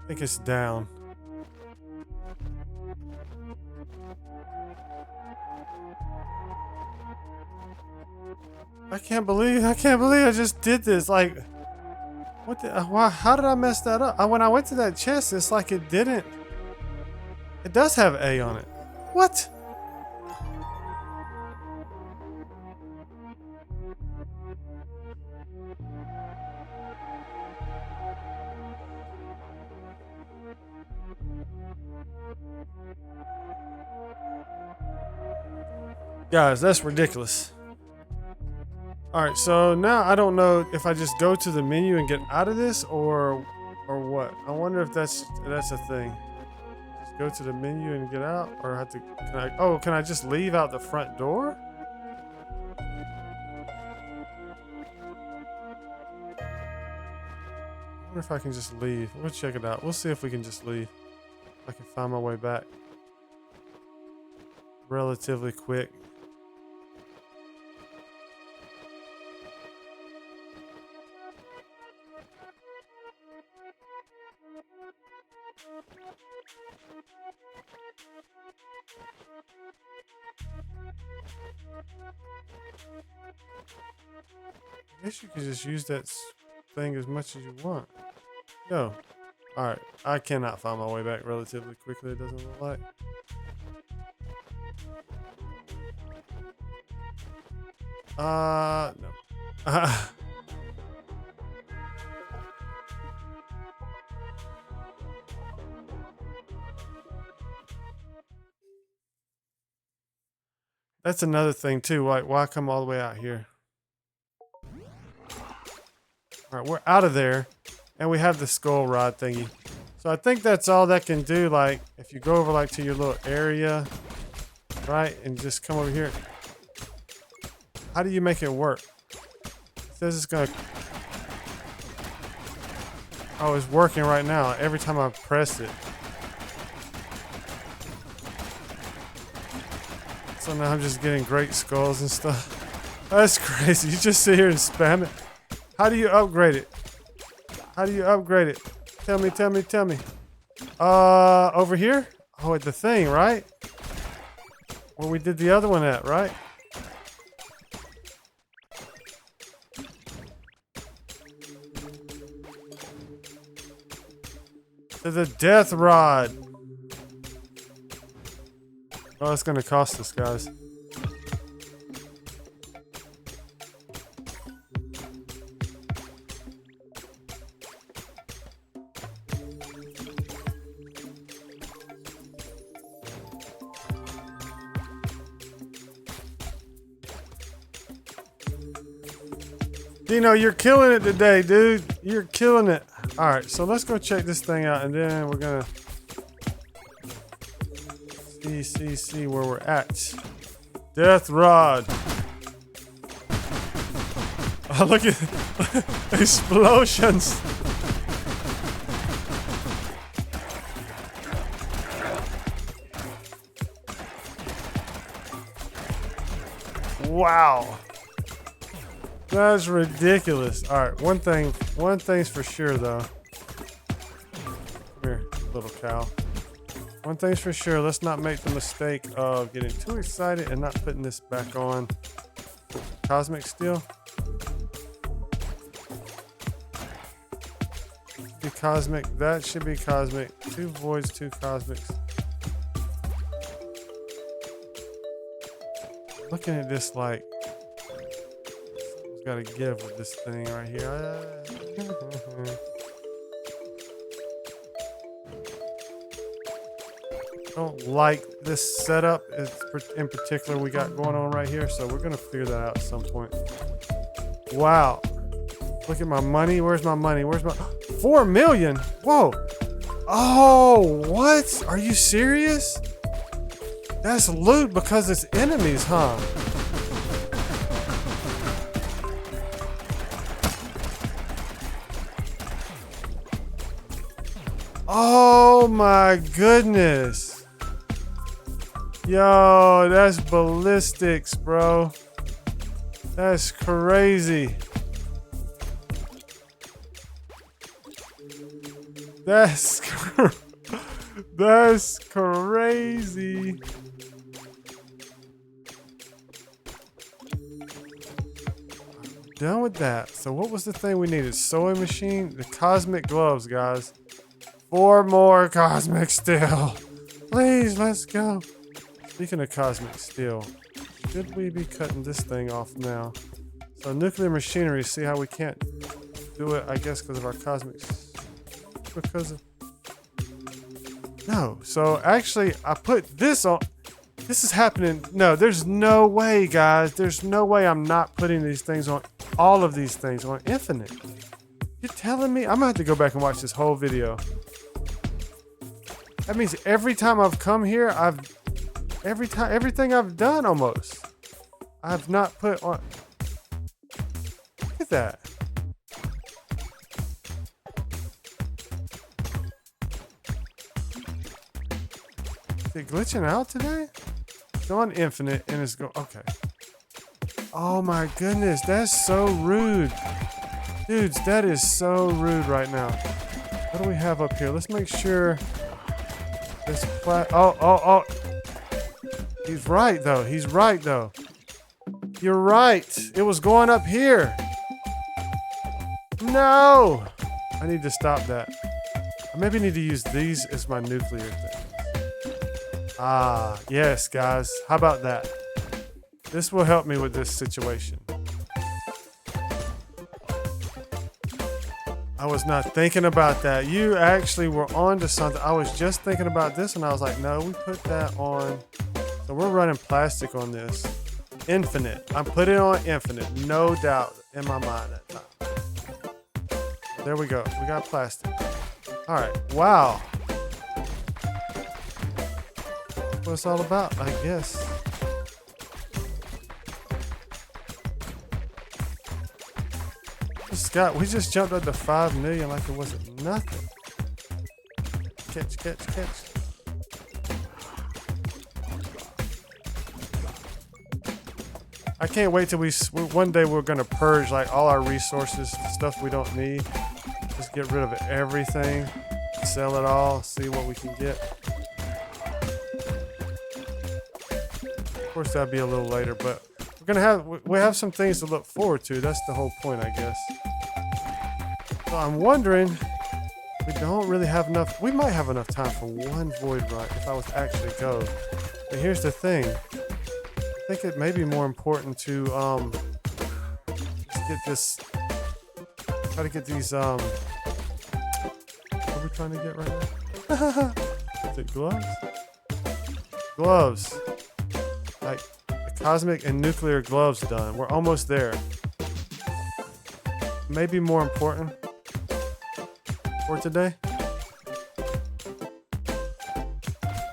it's down. I can't believe I just did this. Like, what the, why, how did I mess that up? When I went to that chest, it's like it didn't. It does have A on it. What? Guys, that's ridiculous. Alright, so now I don't know if I just go to the menu and get out of this or what. I wonder if that's a thing. Just go to the menu and get out, or have to can I just leave out the front door? I wonder if I can just leave. We'll check it out. We'll see if we can just leave. I can find my way back relatively quick. I guess you could just use that thing as much as you want. No. Alright. I cannot find my way back relatively quickly, it doesn't look like. No. That's another thing too. Why come all the way out here? All right, we're out of there, and we have the skull rod thingy. So I think that's all that can do. Like, if you go over like to your little area, right, and just come over here. How do you make it work? It says it's gonna. Oh, it's working right now. Every time I press it. So now I'm just getting great skulls and stuff. That's crazy. You just sit here and spam it. How do you upgrade it? How do you upgrade it? Tell me. Over here? Oh, at the thing, right? Where we did the other one at, right? To the death rod. Oh, it's gonna cost us, guys. Dino, you're killing it today, dude. You're killing it. All right, so let's go check this thing out, and then we're gonna see where we're at. Death rod. Oh, look at explosions. Wow. That's ridiculous. All right, one thing's for sure though. Come here, little cow. One thing's for sure, let's not make the mistake of getting too excited and not putting this back on. Cosmic steel. Be cosmic. That should be cosmic. 2 voids, 2 cosmics. Looking at this like something's gotta give with this thing right here. Don't like this setup in particular we got going on right here, so we're gonna figure that out at some point. Wow, look at my money. Where's my money? Where's my 4 million? Whoa. Oh, what? Are you serious? That's loot because it's enemies, huh? Oh my goodness. Yo, that's ballistics, bro. That's crazy. That's that's crazy. Done with that. So what was the thing we needed? Sewing machine? The cosmic gloves, guys. 4 more cosmic steel. Please, let's go. Speaking of cosmic steel, should we be cutting this thing off now? So nuclear machinery, see how we can't do it, I guess, because of our cosmic... Because of... No, so actually, I put this on... This is happening... No, there's no way, guys. There's no way I'm not putting these things on... All of these things on infinite. You're telling me? I'm gonna have to go back and watch this whole video. That means every time I've come here, everything I've done almost, I've not put on. Look at that. Is it glitching out today? It's on infinite and it's go. Okay. Oh my goodness, that's so rude. Dudes, that is so rude right now. What do we have up here? Let's make sure this oh. He's right though. He's right though. You're right. It was going up here. No. I need to stop that. I maybe need to use these as my nuclear thing. Ah, yes, guys. How about that? This will help me with this situation. I was not thinking about that. You actually were on to something. I was just thinking about this and I was like, no, we put that on. So we're running plastic on this. Infinite. I'm putting it on infinite. No doubt in my mind that time. There we go. We got plastic. All right. Wow. What it's all about, I guess. Scott, we just jumped up to 5 million like it wasn't nothing. Catch. I can't wait till one day we're gonna purge like all our resources, stuff we don't need. Just get rid of everything, sell it all, see what we can get. Of course, that'd be a little later, but we have some things to look forward to. That's the whole point, I guess. So I'm wondering, we don't really have enough. We might have enough time for one void rite if I was to actually go. But here's the thing. I think it may be more important to just get this. Try to get these. What are we trying to get right now? Is it gloves? Gloves. Like the cosmic and nuclear gloves done. We're almost there. Maybe more important for today.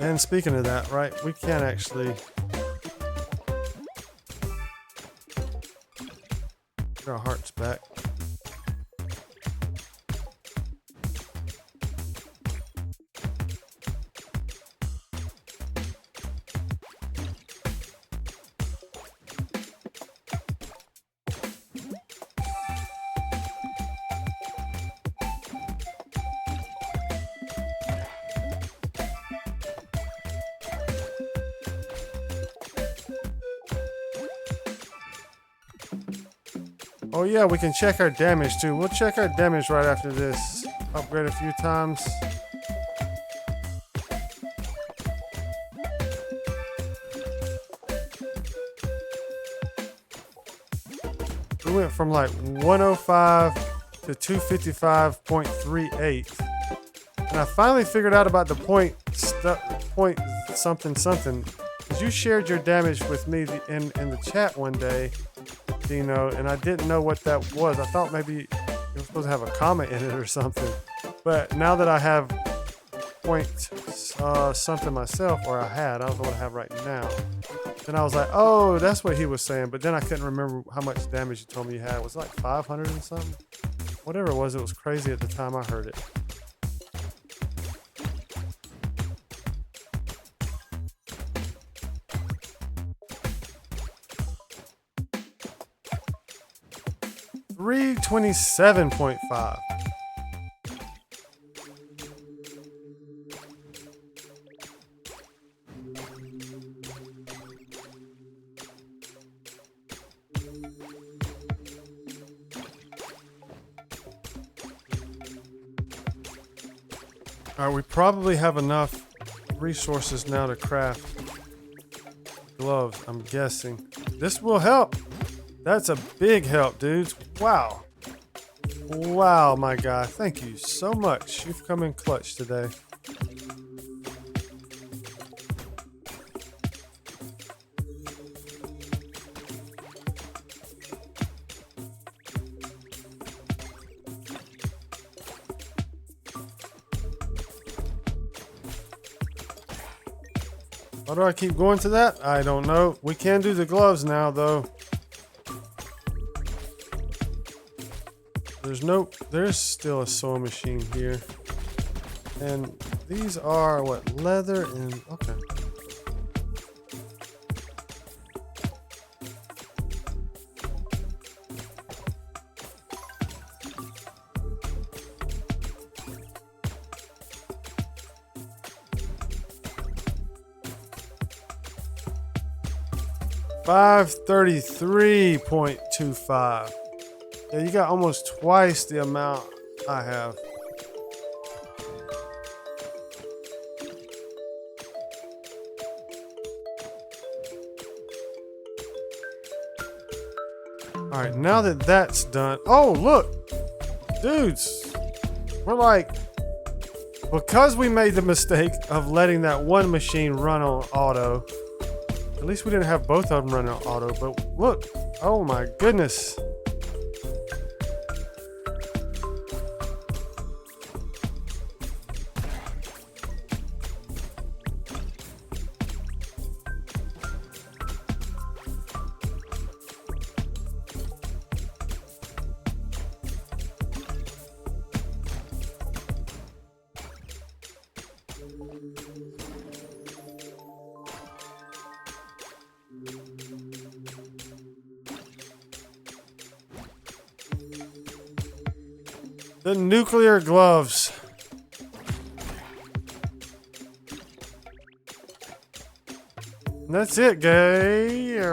And speaking of that, right, we can actually get our hearts back. Oh yeah, we can check our damage too. We'll check our damage right after this. Upgrade a few times. We went from like 105 to 255.38. And I finally figured out about the point something. Because you shared your damage with me in the chat one day, Dino, and I didn't know what that was. I thought maybe you were supposed to have a comment in it or something. But now that I have something myself, or I don't know what I have right now. Then I was like, oh, that's what he was saying. But then I couldn't remember how much damage you told me you had. It was like 500 and something. Whatever it was crazy at the time I heard it. 327.5. All right, we probably have enough resources now to craft gloves, I'm guessing. This will help. That's a big help, dudes. Wow. Wow, my guy. Thank you so much. You've come in clutch today. Why do I keep going to that? I don't know. We can do the gloves now, though. There's still a sewing machine here. And these are, what, leather and, okay. $533.25. Yeah, you got almost twice the amount I have. All right, now that that's done. Oh, look, dudes, we're like, because we made the mistake of letting that one machine run on auto. At least we didn't have both of them running on auto, but look, oh my goodness. The nuclear gloves. And that's it, guys.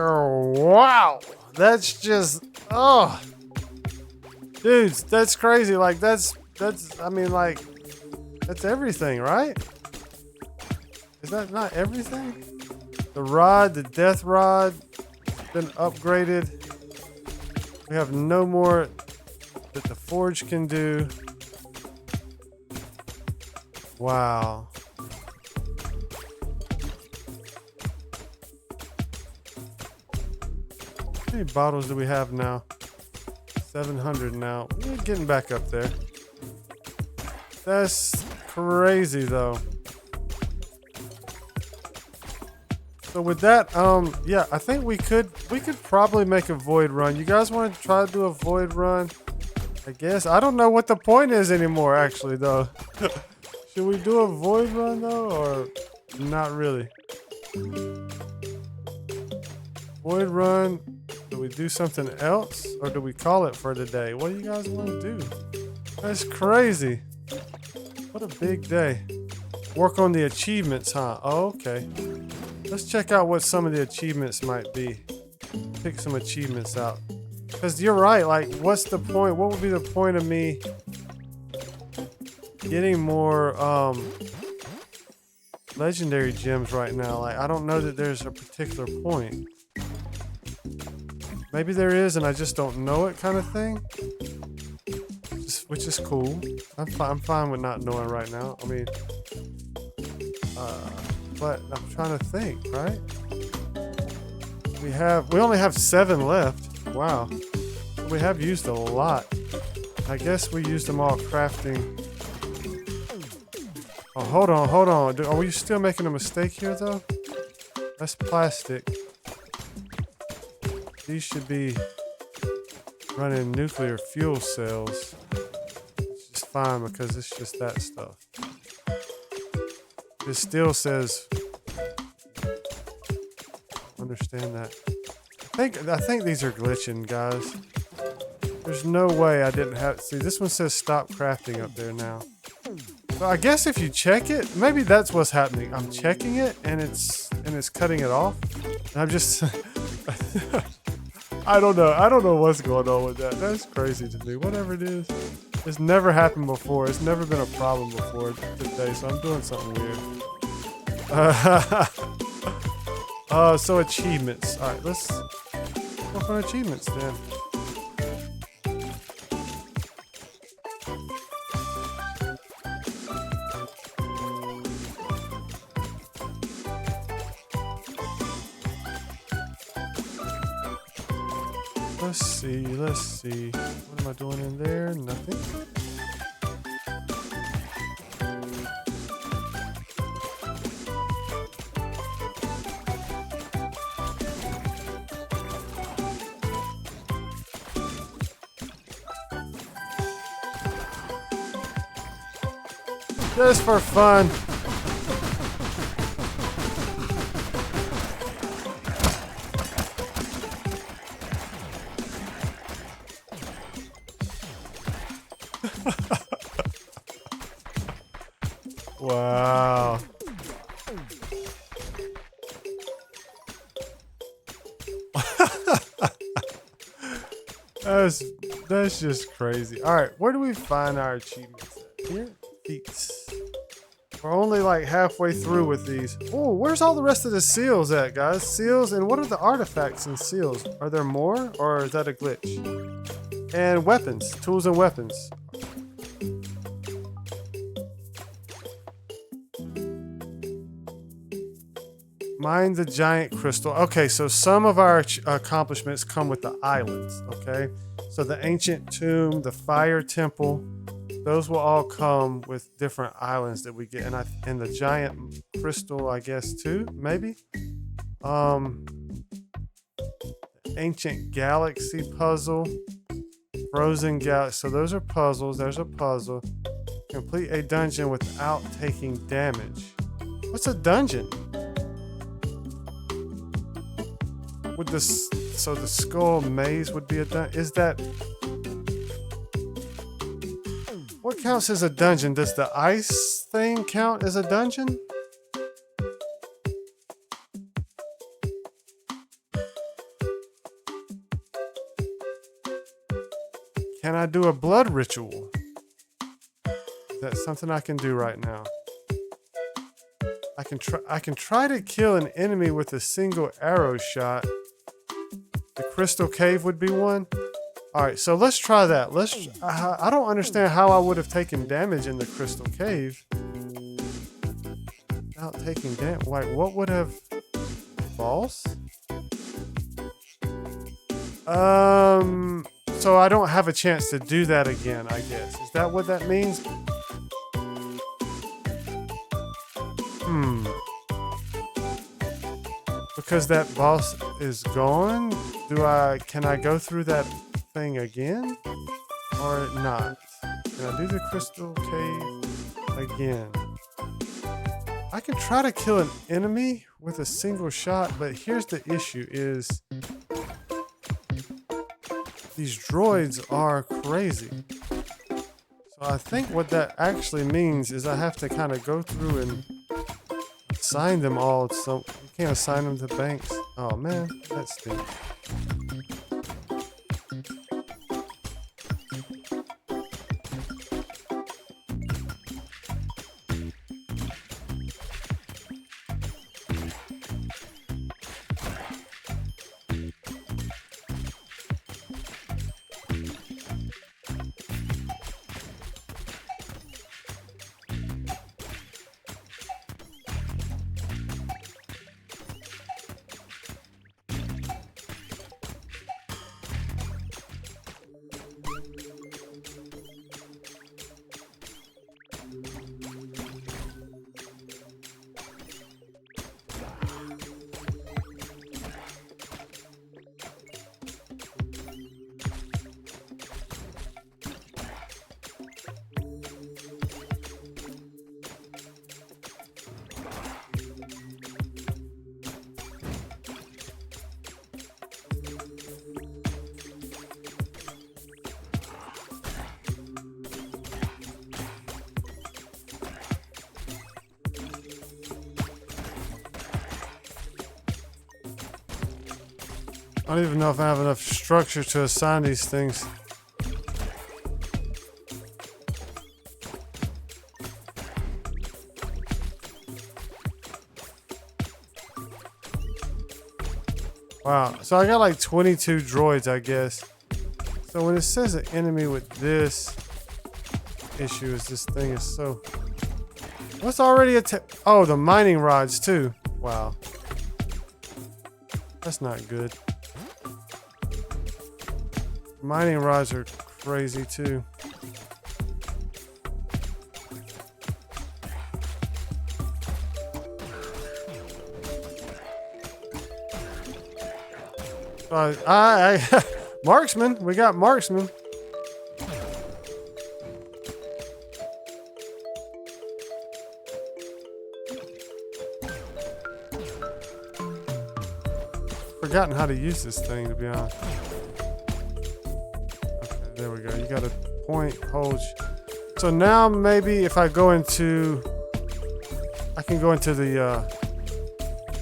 Wow. That's just, oh. Dudes, that's crazy. Like, I mean, like, that's everything, right? Is that not everything? The rod, the death rod, been upgraded. We have no more that the forge can do. Wow. How many bottles do we have now? 700 now. We're getting back up there. That's crazy though. So with that, yeah, I think we could probably make a void run. You guys want to try to do a void run? I guess. I don't know what the point is anymore, actually, though. Should we do a void run, though, or not really? Void run. Do we do something else, or do we call it for the day? What do you guys want to do? That's crazy. What a big day. Work on the achievements, huh? Oh, okay. Let's check out what some of the achievements might be. Pick some achievements out. Because you're right, like, what's the point? What would be the point of me getting more legendary gems right now? Like, I don't know that there's a particular point. Maybe there is and I just don't know it, kind of thing. Which is cool. I'm fine with not knowing right now. I mean, but I'm trying to think, right? We only have 7 left. Wow. We have used a lot. I guess we used them all crafting. Oh, hold on. Are we still making a mistake here, though? That's plastic. These should be running nuclear fuel cells. It's just fine because it's just that stuff. It still says... Understand that. I think these are glitching, guys. There's no way I didn't have. See, this one says stop crafting up there now. So I guess if you check it, maybe that's what's happening. I'm checking it and it's cutting it off. And I'm just I don't know. I don't know what's going on with that. That's crazy to me. Whatever it is. It's never happened before. It's never been a problem before today, so I'm doing something weird. So achievements. Alright, let's go for achievements then. Let's see. What am I doing in there? Nothing. Just for fun. Wow. That's just crazy. All right, where do we find our achievements at? Here? Feats. We're only like halfway through with these. Oh, where's all the rest of the seals at, guys? Seals, and what are the artifacts in seals? Are there more, or is that a glitch? And weapons, tools and weapons. Mine the giant crystal. Okay, so some of our accomplishments come with the islands, okay? So the ancient tomb, the fire temple, those will all come with different islands that we get. And the giant crystal, I guess, too, maybe? Ancient galaxy puzzle. Frozen galaxy. So those are puzzles. There's a puzzle. Complete a dungeon without taking damage. What's a dungeon? Would this, so the skull maze would be a dungeon? Is that... What counts as a dungeon? Does the ice thing count as a dungeon? Can I do a blood ritual? Is that something I can do right now? I can try to kill an enemy with a single arrow shot. The crystal cave would be one. All right, so let's try that. I don't understand how I would have taken damage in the crystal cave without taking damage. Wait, what would have... False? So I don't have a chance to do that again, I guess. Is that what that means? Because that boss is gone? Can I go through that thing again? Or not? Can I do the crystal cave again? I can try to kill an enemy with a single shot, but here's the issue is these droids are crazy. So I think what that actually means is I have to kind of go through and assign them all. So you can't assign them to banks. Oh man, that stinks. I don't even know if I have enough structure to assign these things. Wow, so I got like 22 droids, I guess. So when it says an enemy with this issue is this thing is so... What's already oh, the mining rods too. Wow. That's not good. Mining rods are crazy too. Marksman. We got marksman. Forgotten how to use this thing, to be honest. Okay, there we go. You got to point, hold. So now maybe if I go into, I can go into the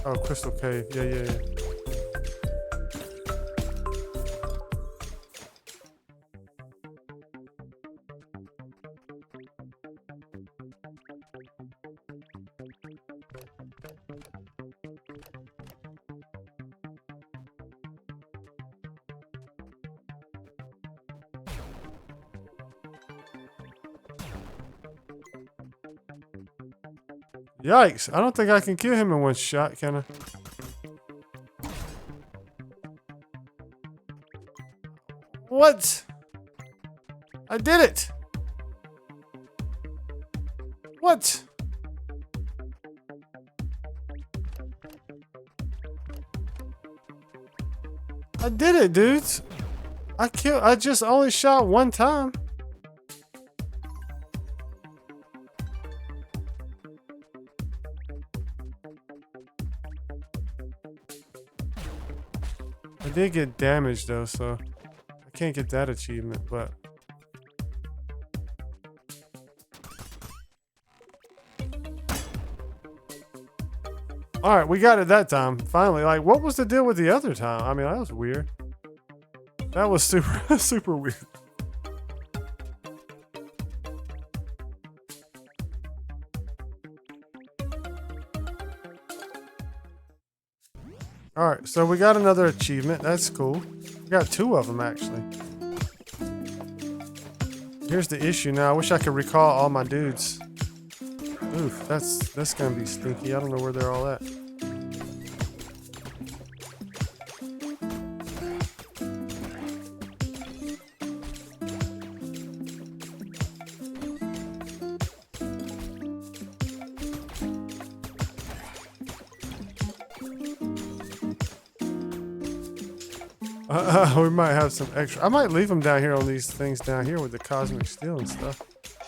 oh, crystal cave. Yeah. Yikes, I don't think I can kill him in one shot, can I? What? I did it! What? I did it, dudes. I just only shot one time. I did get damaged though, so I can't get that achievement, but all right, we got it that time. Finally, like, what was the deal with the other time? I mean, that was weird. That was super, super weird. All right, so we got another achievement. That's cool. We got two of them, actually. Here's the issue now. I wish I could recall all my dudes. Oof, that's gonna be stinky. I don't know where they're all at. We might have some extra. I might leave them down here on these things down here with the cosmic steel and stuff.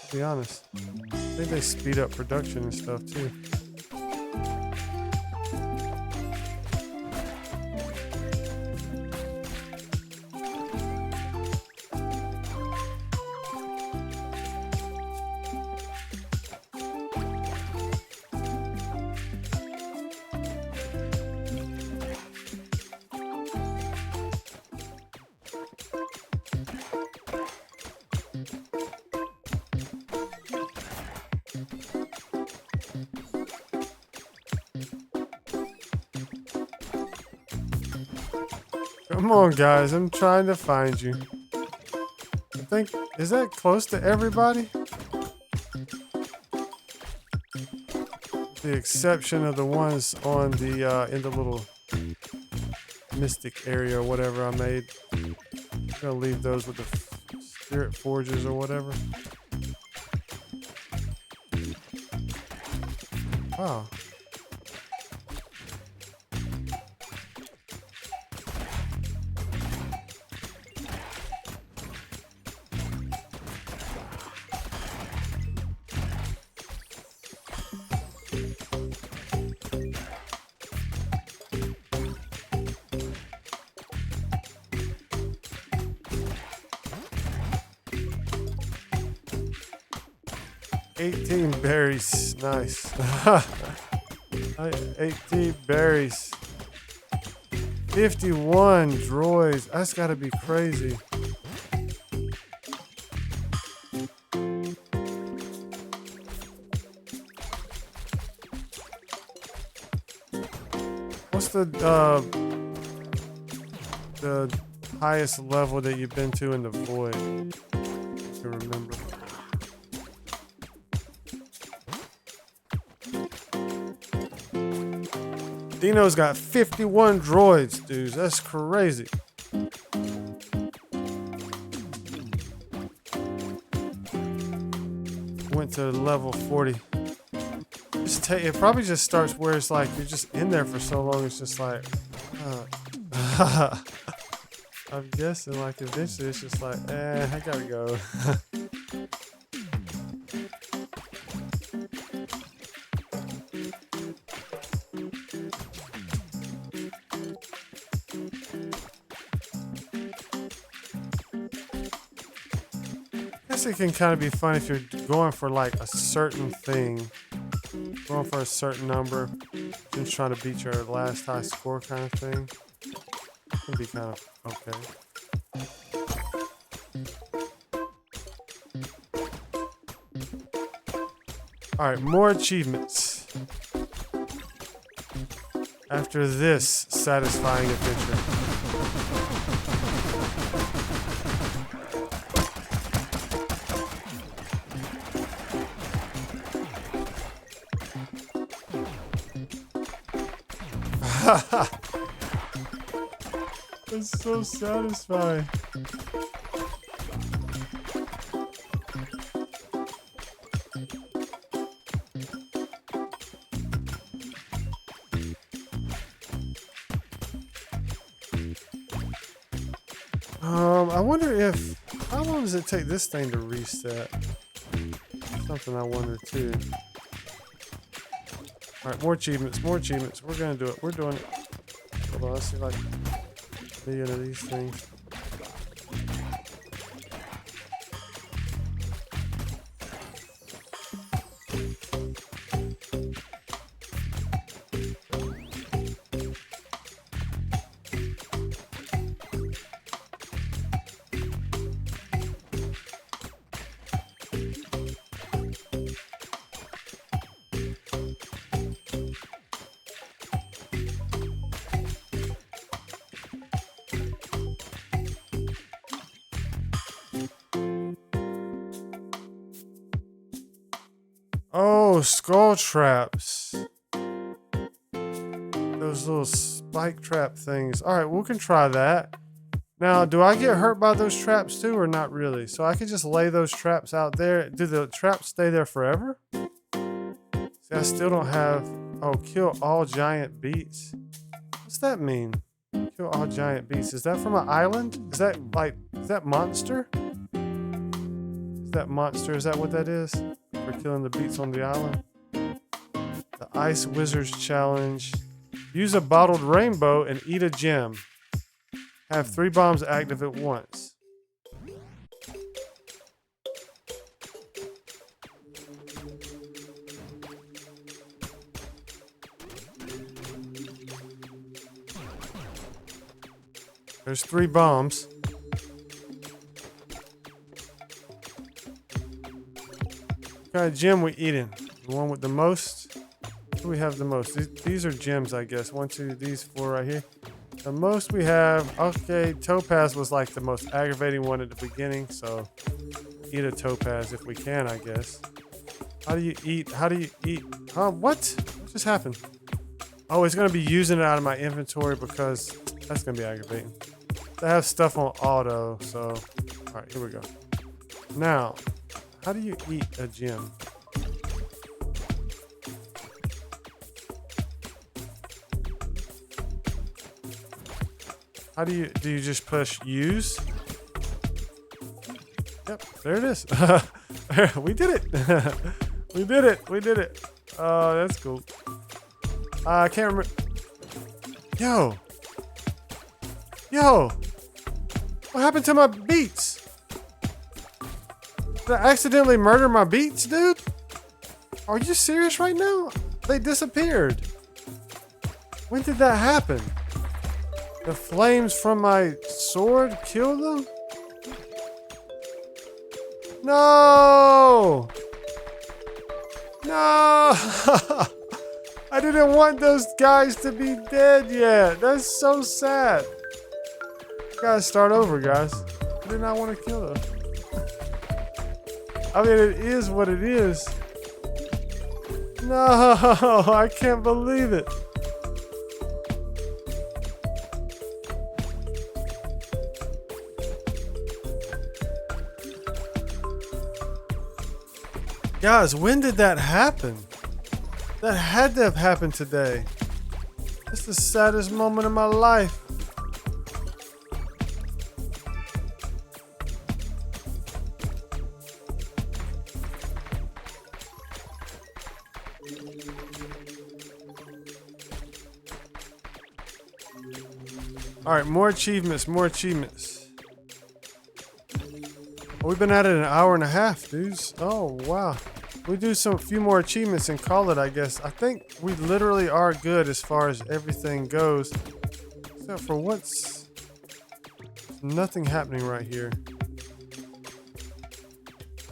To be honest, I think they speed up production and stuff too. Come on, guys. I'm trying to find you. I think, is that close to everybody? The exception of the ones on the, in the little mystic area or whatever I made. I'm gonna leave those with the spirit forges or whatever. Wow. Berries, nice. 18 berries. 51 droids. That's gotta be crazy. What's the highest level that you've been to in the void? I can remember. Dino's got 51 droids, dudes. That's crazy. Went to level 40. It probably just starts where it's like you're just in there for so long. It's just like, I'm guessing like eventually it's just like, I gotta go. I guess it can kind of be fun if you're going for like a certain thing. Going for a certain number, just trying to beat your last high score kind of thing. It can be kind of okay. Alright, more achievements. After this satisfying adventure. It's so satisfying. I wonder if, how long does it take this thing to reset? Something I wonder too. Alright, more achievements, more achievements. We're gonna do it. We're doing it. Hold on, let's see like a million of these things. Oh, skull traps. Those little spike trap things. Alright, we can try that. Now, do I get hurt by those traps too or not really? So I can just lay those traps out there. Do the traps stay there forever? See, I still don't have... Oh, kill all giant beasts. What's that mean? Kill all giant beasts. Is that from an island? Is that like... Is that monster? Is that monster? Is that what that is? For killing the beats on the island. The Ice Wizards Challenge. Use a bottled rainbow and eat a gem. Have 3 bombs active at once. There's 3 bombs. What kind of gem we eating? The one with the most? What do we have the most? These are gems, I guess. 1, 2, these 4 right here. The most we have, okay, topaz was like the most aggravating one at the beginning, so eat a topaz if we can, I guess. How do you eat? How do you eat? Huh? What just happened? Oh, it's gonna be using it out of my inventory because that's gonna be aggravating. I have stuff on auto, so all right, here we go. Now, how do you eat a gem? How do you just push use? Yep, there it is. We did it. We did it. We did it. Oh, that's cool. I can't remember. Yo. What happened to my beats? Did I accidentally murder my beats, dude? Are you serious right now? They disappeared. When did that happen? The flames from my sword killed them? No! No! I didn't want those guys to be dead yet. That's so sad. Gotta start over, guys. I did not want to kill them. I mean, it is what it is. No, I can't believe it. Guys, when did that happen? That had to have happened today. It's the saddest moment of my life. All right, more achievements, more achievements. We've been at it an hour and a half, dudes. Oh, wow. We do a few more achievements and call it, I guess. I think we literally are good as far as everything goes. Except for there's nothing happening right here.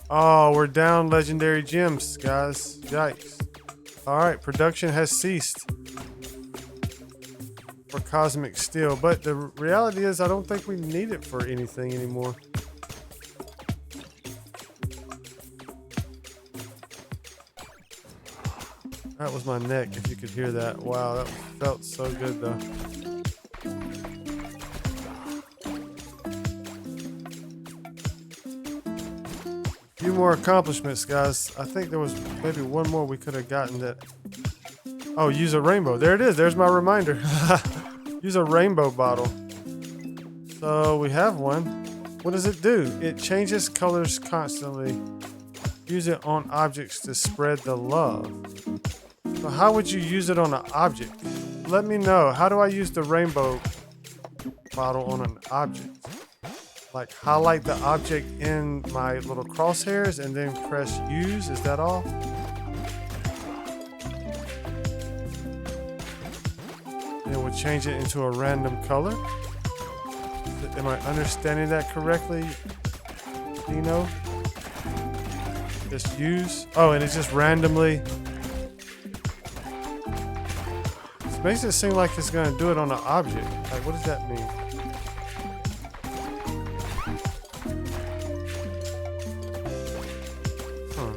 Oh, we're down legendary gems, guys. Yikes. All right, production has ceased for cosmic steel. But the reality is I don't think we need it for anything anymore. That was my neck, if you could hear that. Wow, that felt so good, though. A few more accomplishments, guys. I think there was maybe one more we could have gotten that. Oh, use a rainbow. There it is. There's my reminder. Use a rainbow bottle. So we have one. What does it do? It changes colors constantly. Use it on objects to spread the love. So how would you use it on an object? Let me know. How do I use the rainbow bottle on an object? Like highlight the object in my little crosshairs and then press use? Is that all? And it would change it into a random color? Am I understanding that correctly, Dino? Just use? Oh, and it's just randomly... Makes it seem like it's going to do it on an object. Like, what does that mean? Huh.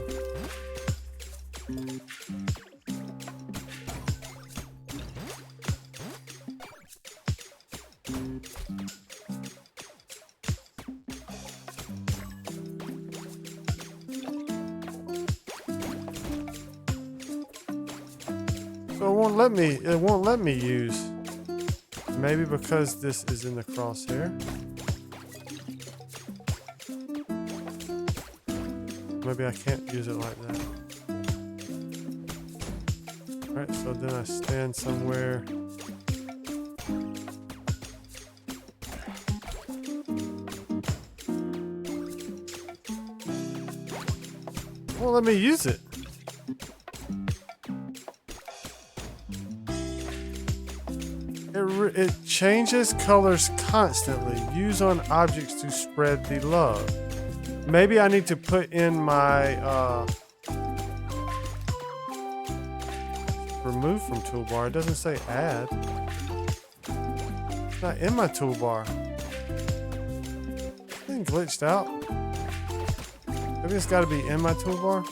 So it won't let me use. Maybe because this is in the crosshair. Maybe I can't use it like that. Alright, so then I stand somewhere. Won't let me use it. It changes colors constantly. Use on objects to spread the love. Maybe I need to put in my remove from toolbar. It doesn't say add. It's not in my toolbar. It's glitched out. Maybe it's got to be in my toolbar.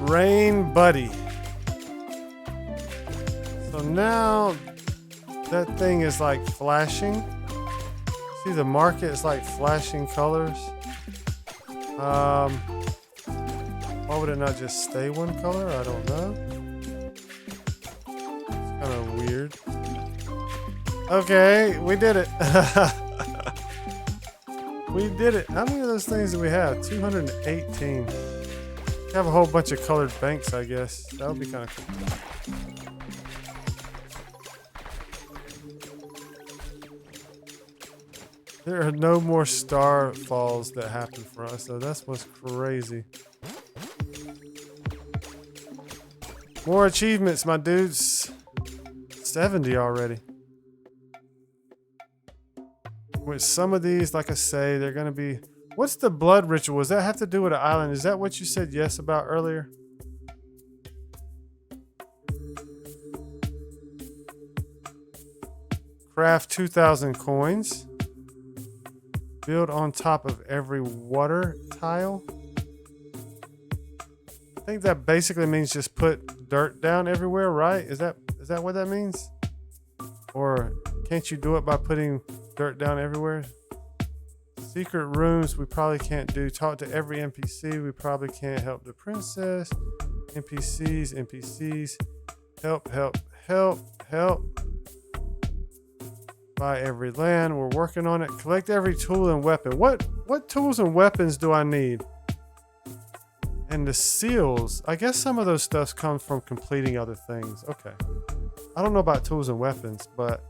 Rain Buddy. So now that thing is like flashing. See the market is like flashing colors. Why would it not just stay one color? I don't know. It's kind of weird. Okay, we did it. We did it. How many of those things do we have? 218. We have a whole bunch of colored banks, I guess. That would be kind of cool. There are no more star falls that happen for us, so that's what's crazy. More achievements, my dudes. 70 already. With some of these, like I say, they're going to be... What's the blood ritual? Does that have to do with an island? Is that what you said yes about earlier? Craft 2,000 coins. Build on top of every water tile. I think that basically means just put dirt down everywhere, right? Is that what that means? Or can't you do it by putting dirt down everywhere? Secret rooms we probably can't do. Talk to every NPC. We probably can't help the princess. NPCs. Help. Buy every land. We're working on it. Collect every tool and weapon. What tools and weapons do I need? And the seals. I guess some of those stuff comes from completing other things. Okay. I don't know about tools and weapons, but...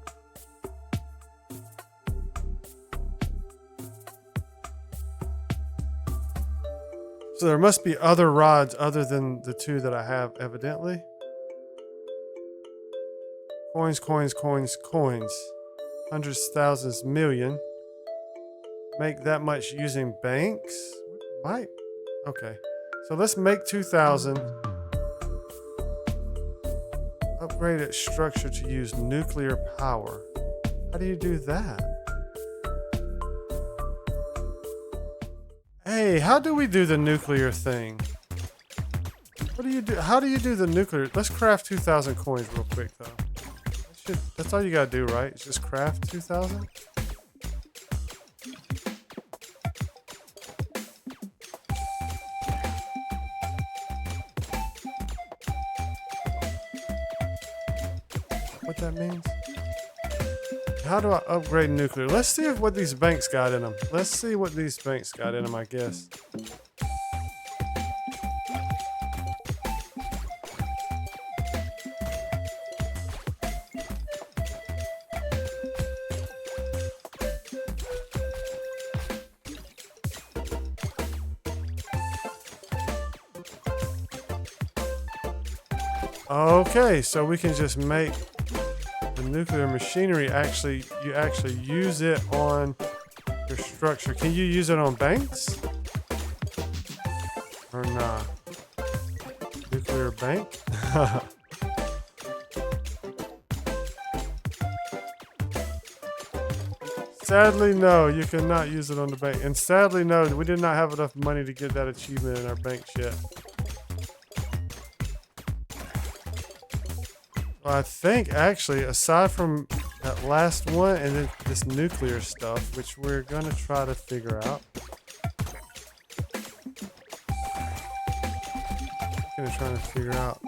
So there must be other rods other than the two that I have, evidently. Coins. Hundreds, thousands, million. Make that much using banks? Might. Okay. So let's make 2,000. Upgraded structure to use nuclear power. How do you do that? Hey, how do we do the nuclear thing? What do you do? How do you do the nuclear? Let's craft 2,000 coins real quick, though. That's all you gotta do, right? It's just craft 2,000? What that means? How do I upgrade nuclear? Let's see what these banks got in them. Let's see what these banks got in them, I guess. Okay, so we can just make the nuclear machinery you actually use it on your structure. Can you use it on banks? Or not? Nuclear bank? Sadly, no, you cannot use it on the bank. And sadly, no, we did not have enough money to get that achievement in our banks yet. I think actually, aside from that last one and then this nuclear stuff, which we're gonna try to figure out. I'm gonna try to figure out.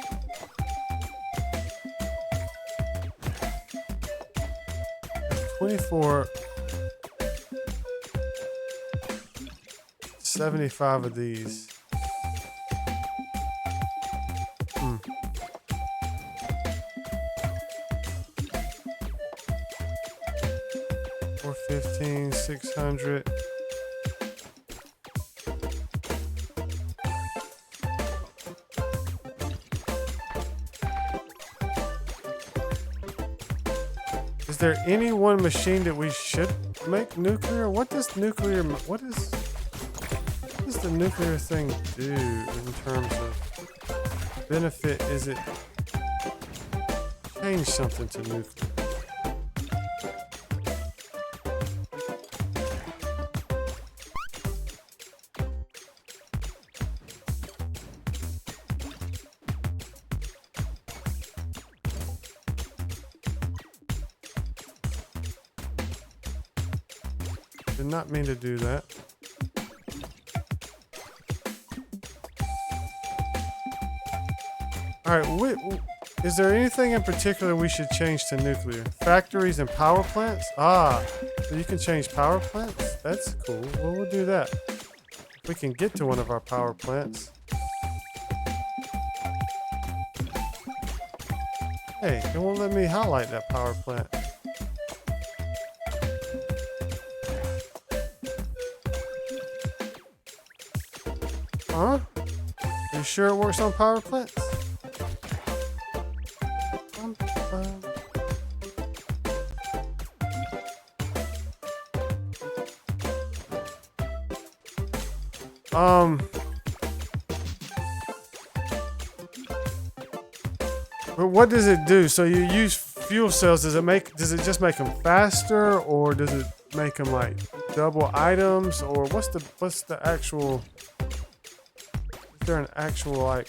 There's 24, 75 of these. 415, 600. Is there any one machine that we should make nuclear? What does the nuclear thing do in terms of benefit? Is it change something to nuclear? Did not mean to do that. Alright, is there anything in particular we should change to nuclear? Factories and power plants? Ah, so you can change power plants? That's cool. Well, we'll do that. If we can get to one of our power plants. Hey, it won't let me highlight that power plant. Huh? Are you sure it works on power plants? But what does it do? So you use fuel cells. Does it just make them faster, or does it make them like double items, or what's the actual? Is there an actual like?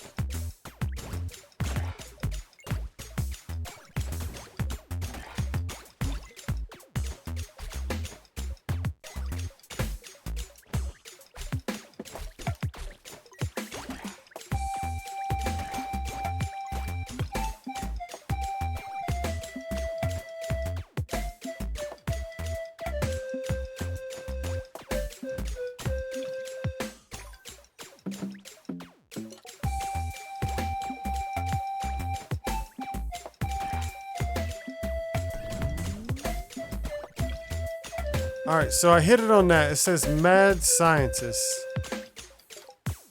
Alright, so I hit it on that. It says Mad Scientist.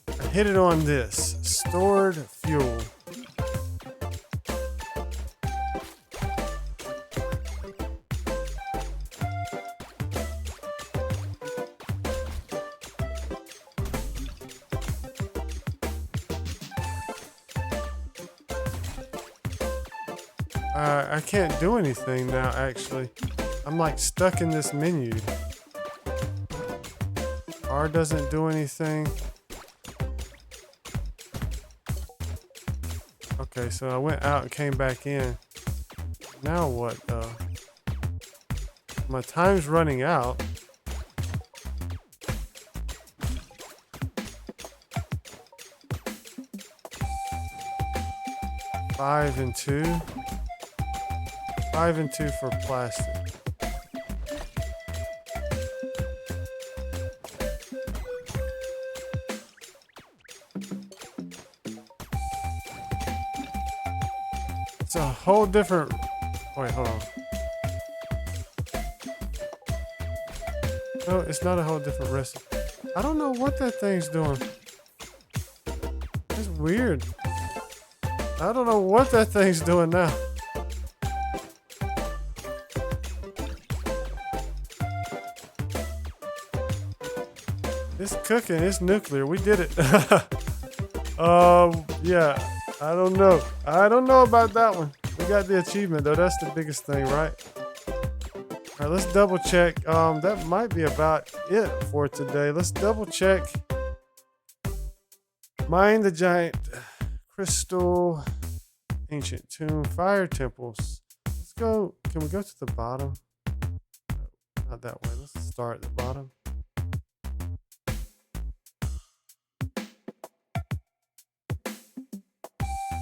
I hit it on this. Stored fuel. I can't do anything now, actually. I'm like stuck in this menu. R doesn't do anything. Okay, so I went out and came back in. Now what though? My time's running out. Five and two. 5 and 2 for plastic. It's a whole different... Wait, hold on. No, it's not a whole different recipe. I don't know what that thing's doing. It's weird. I don't know what that thing's doing now. It's cooking. It's nuclear. We did it. Yeah. I don't know. I don't know about that one. We got the achievement though. That's the biggest thing, right? All right, let's double check. That might be about it for today. Let's double check. Mine the giant crystal, ancient tomb, fire temples. Let's go. Can we go to the bottom? No, not that way. Let's start at the bottom.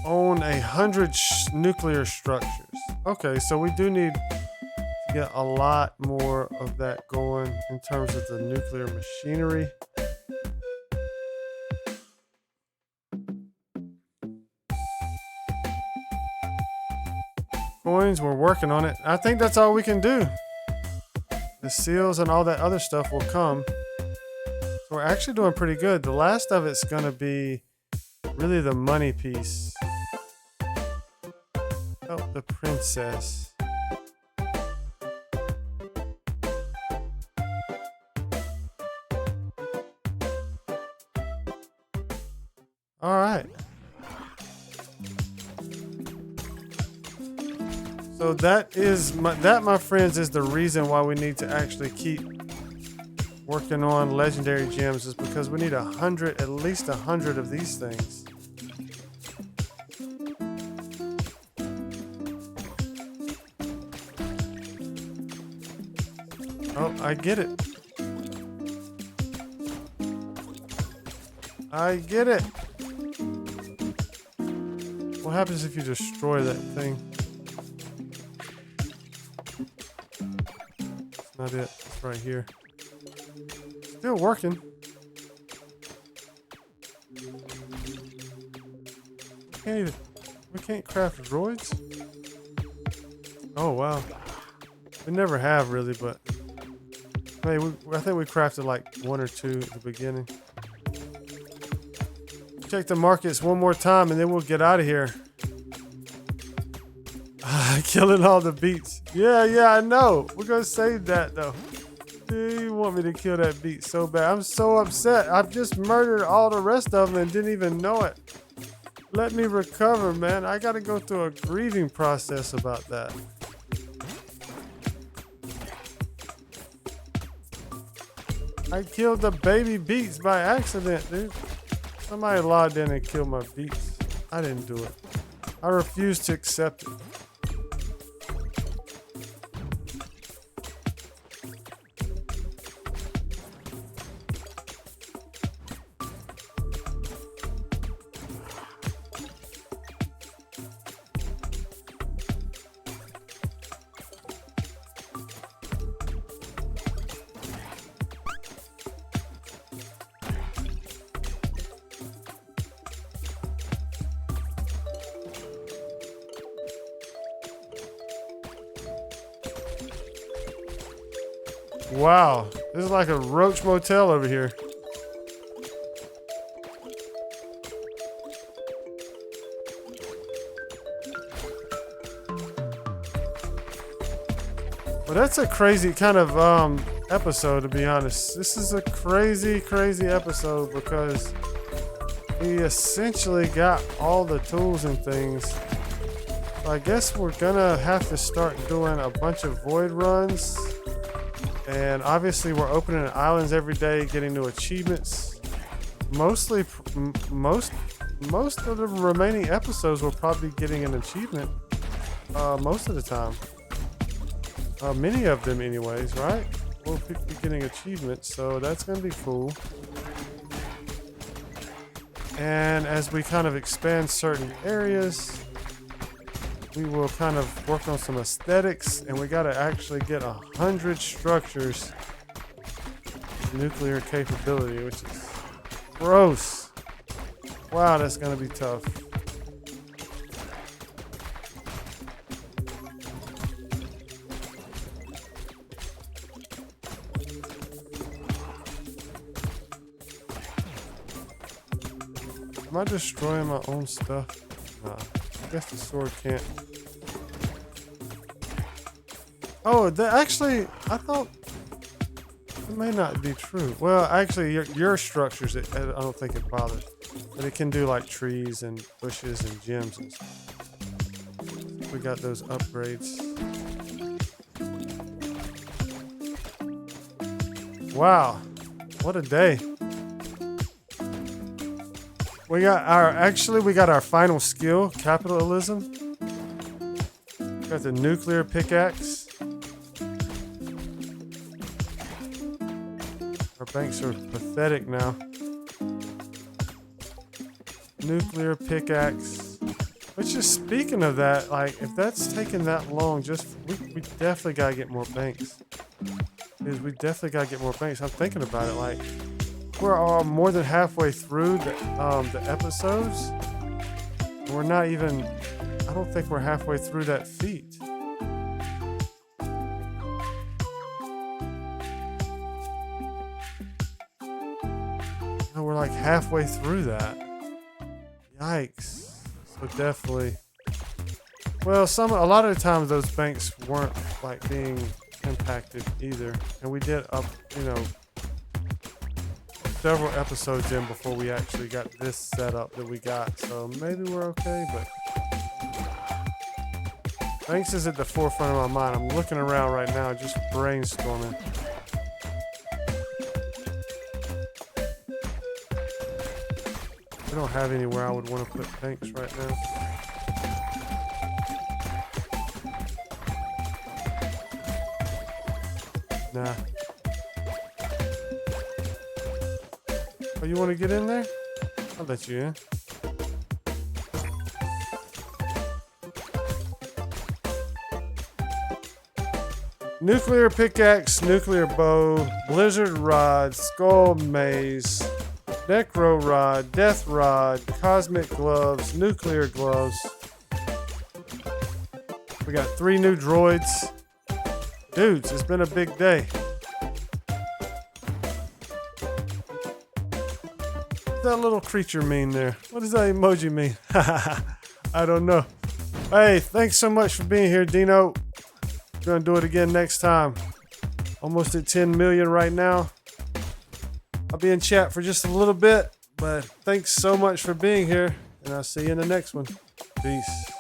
Own 100 nuclear structures. Okay, so we do need to get a lot more of that going in terms of the nuclear machinery. Coins, we're working on it. I think that's all we can do. The seals and all that other stuff will come. So we're actually doing pretty good. The last of it's going to be really the money piece. Help the princess. All right. So that is my friends, is the reason why we need to actually keep working on legendary gems, is because we need 100, at least 100 of these things. Oh, I get it. I get it. What happens if you destroy that thing? That's not it. It's right here. Still working. We can't craft droids? Oh, wow. We never have really, but hey, I think we crafted like 1 or 2 at the beginning. Check the markets one more time and then we'll get out of here. Killing all the beets. Yeah, I know. We're gonna save that though. You want me to kill that beet so bad. I'm so upset. I've just murdered all the rest of them and didn't even know it. Let me recover, man. I gotta go through a grieving process about that. I killed the baby beets by accident, dude. Somebody logged in and killed my beets. I didn't do it. I refuse to accept it. Wow, this is like a roach motel over here. Well, that's a crazy kind of episode, to be honest. This is a crazy episode because we essentially got all the tools and things. I guess we're gonna have to start doing a bunch of void runs. And obviously we're opening islands every day, getting new achievements. Most of the remaining episodes we're probably getting an achievement most of the time. Many of them anyways, right? We'll be getting achievements, so that's going to be cool. And as we kind of expand certain areas, we will kind of work on some aesthetics, and we got to actually get 100 structures with nuclear capability, which is gross. Wow, that's going to be tough. Am I destroying my own stuff? Nah. I guess the sword can't. Oh, actually, I thought it may not be true. Well, actually, your structures, I don't think it bothers. But it can do like trees and bushes and gems and stuff. We got those upgrades. Wow, what a day. We got our final skill, capitalism. Got the nuclear pickaxe. Our banks are pathetic now. Nuclear pickaxe. Which is, speaking of that, like if that's taking that long, we definitely gotta get more banks. Because we definitely gotta get more banks. I'm thinking about it, like we're more than halfway through the episodes. We're not even, I don't think we're halfway through that feat. No, we're like halfway through that. Yikes. So definitely. Well, a lot of the times those banks weren't like being impacted either. And we did several episodes in before we actually got this setup that we got, so maybe we're okay, but thanks is at the forefront of my mind. I'm looking around right now, just brainstorming. We don't have anywhere I would want to put tanks right now. Nah. Oh, you want to get in there? I'll let you in. Nuclear pickaxe, nuclear bow, blizzard rod, skull maze, necro rod, death rod, cosmic gloves, nuclear gloves. We got 3 new droids. Dudes, it's been a big day. What's that little creature mean there? What does that emoji mean? I don't know. Hey, thanks so much for being here, Dino. We're gonna do it again next time. Almost at 10 million right now. I'll be in chat for just a little bit, but thanks so much for being here, and I'll see you in the next one. Peace.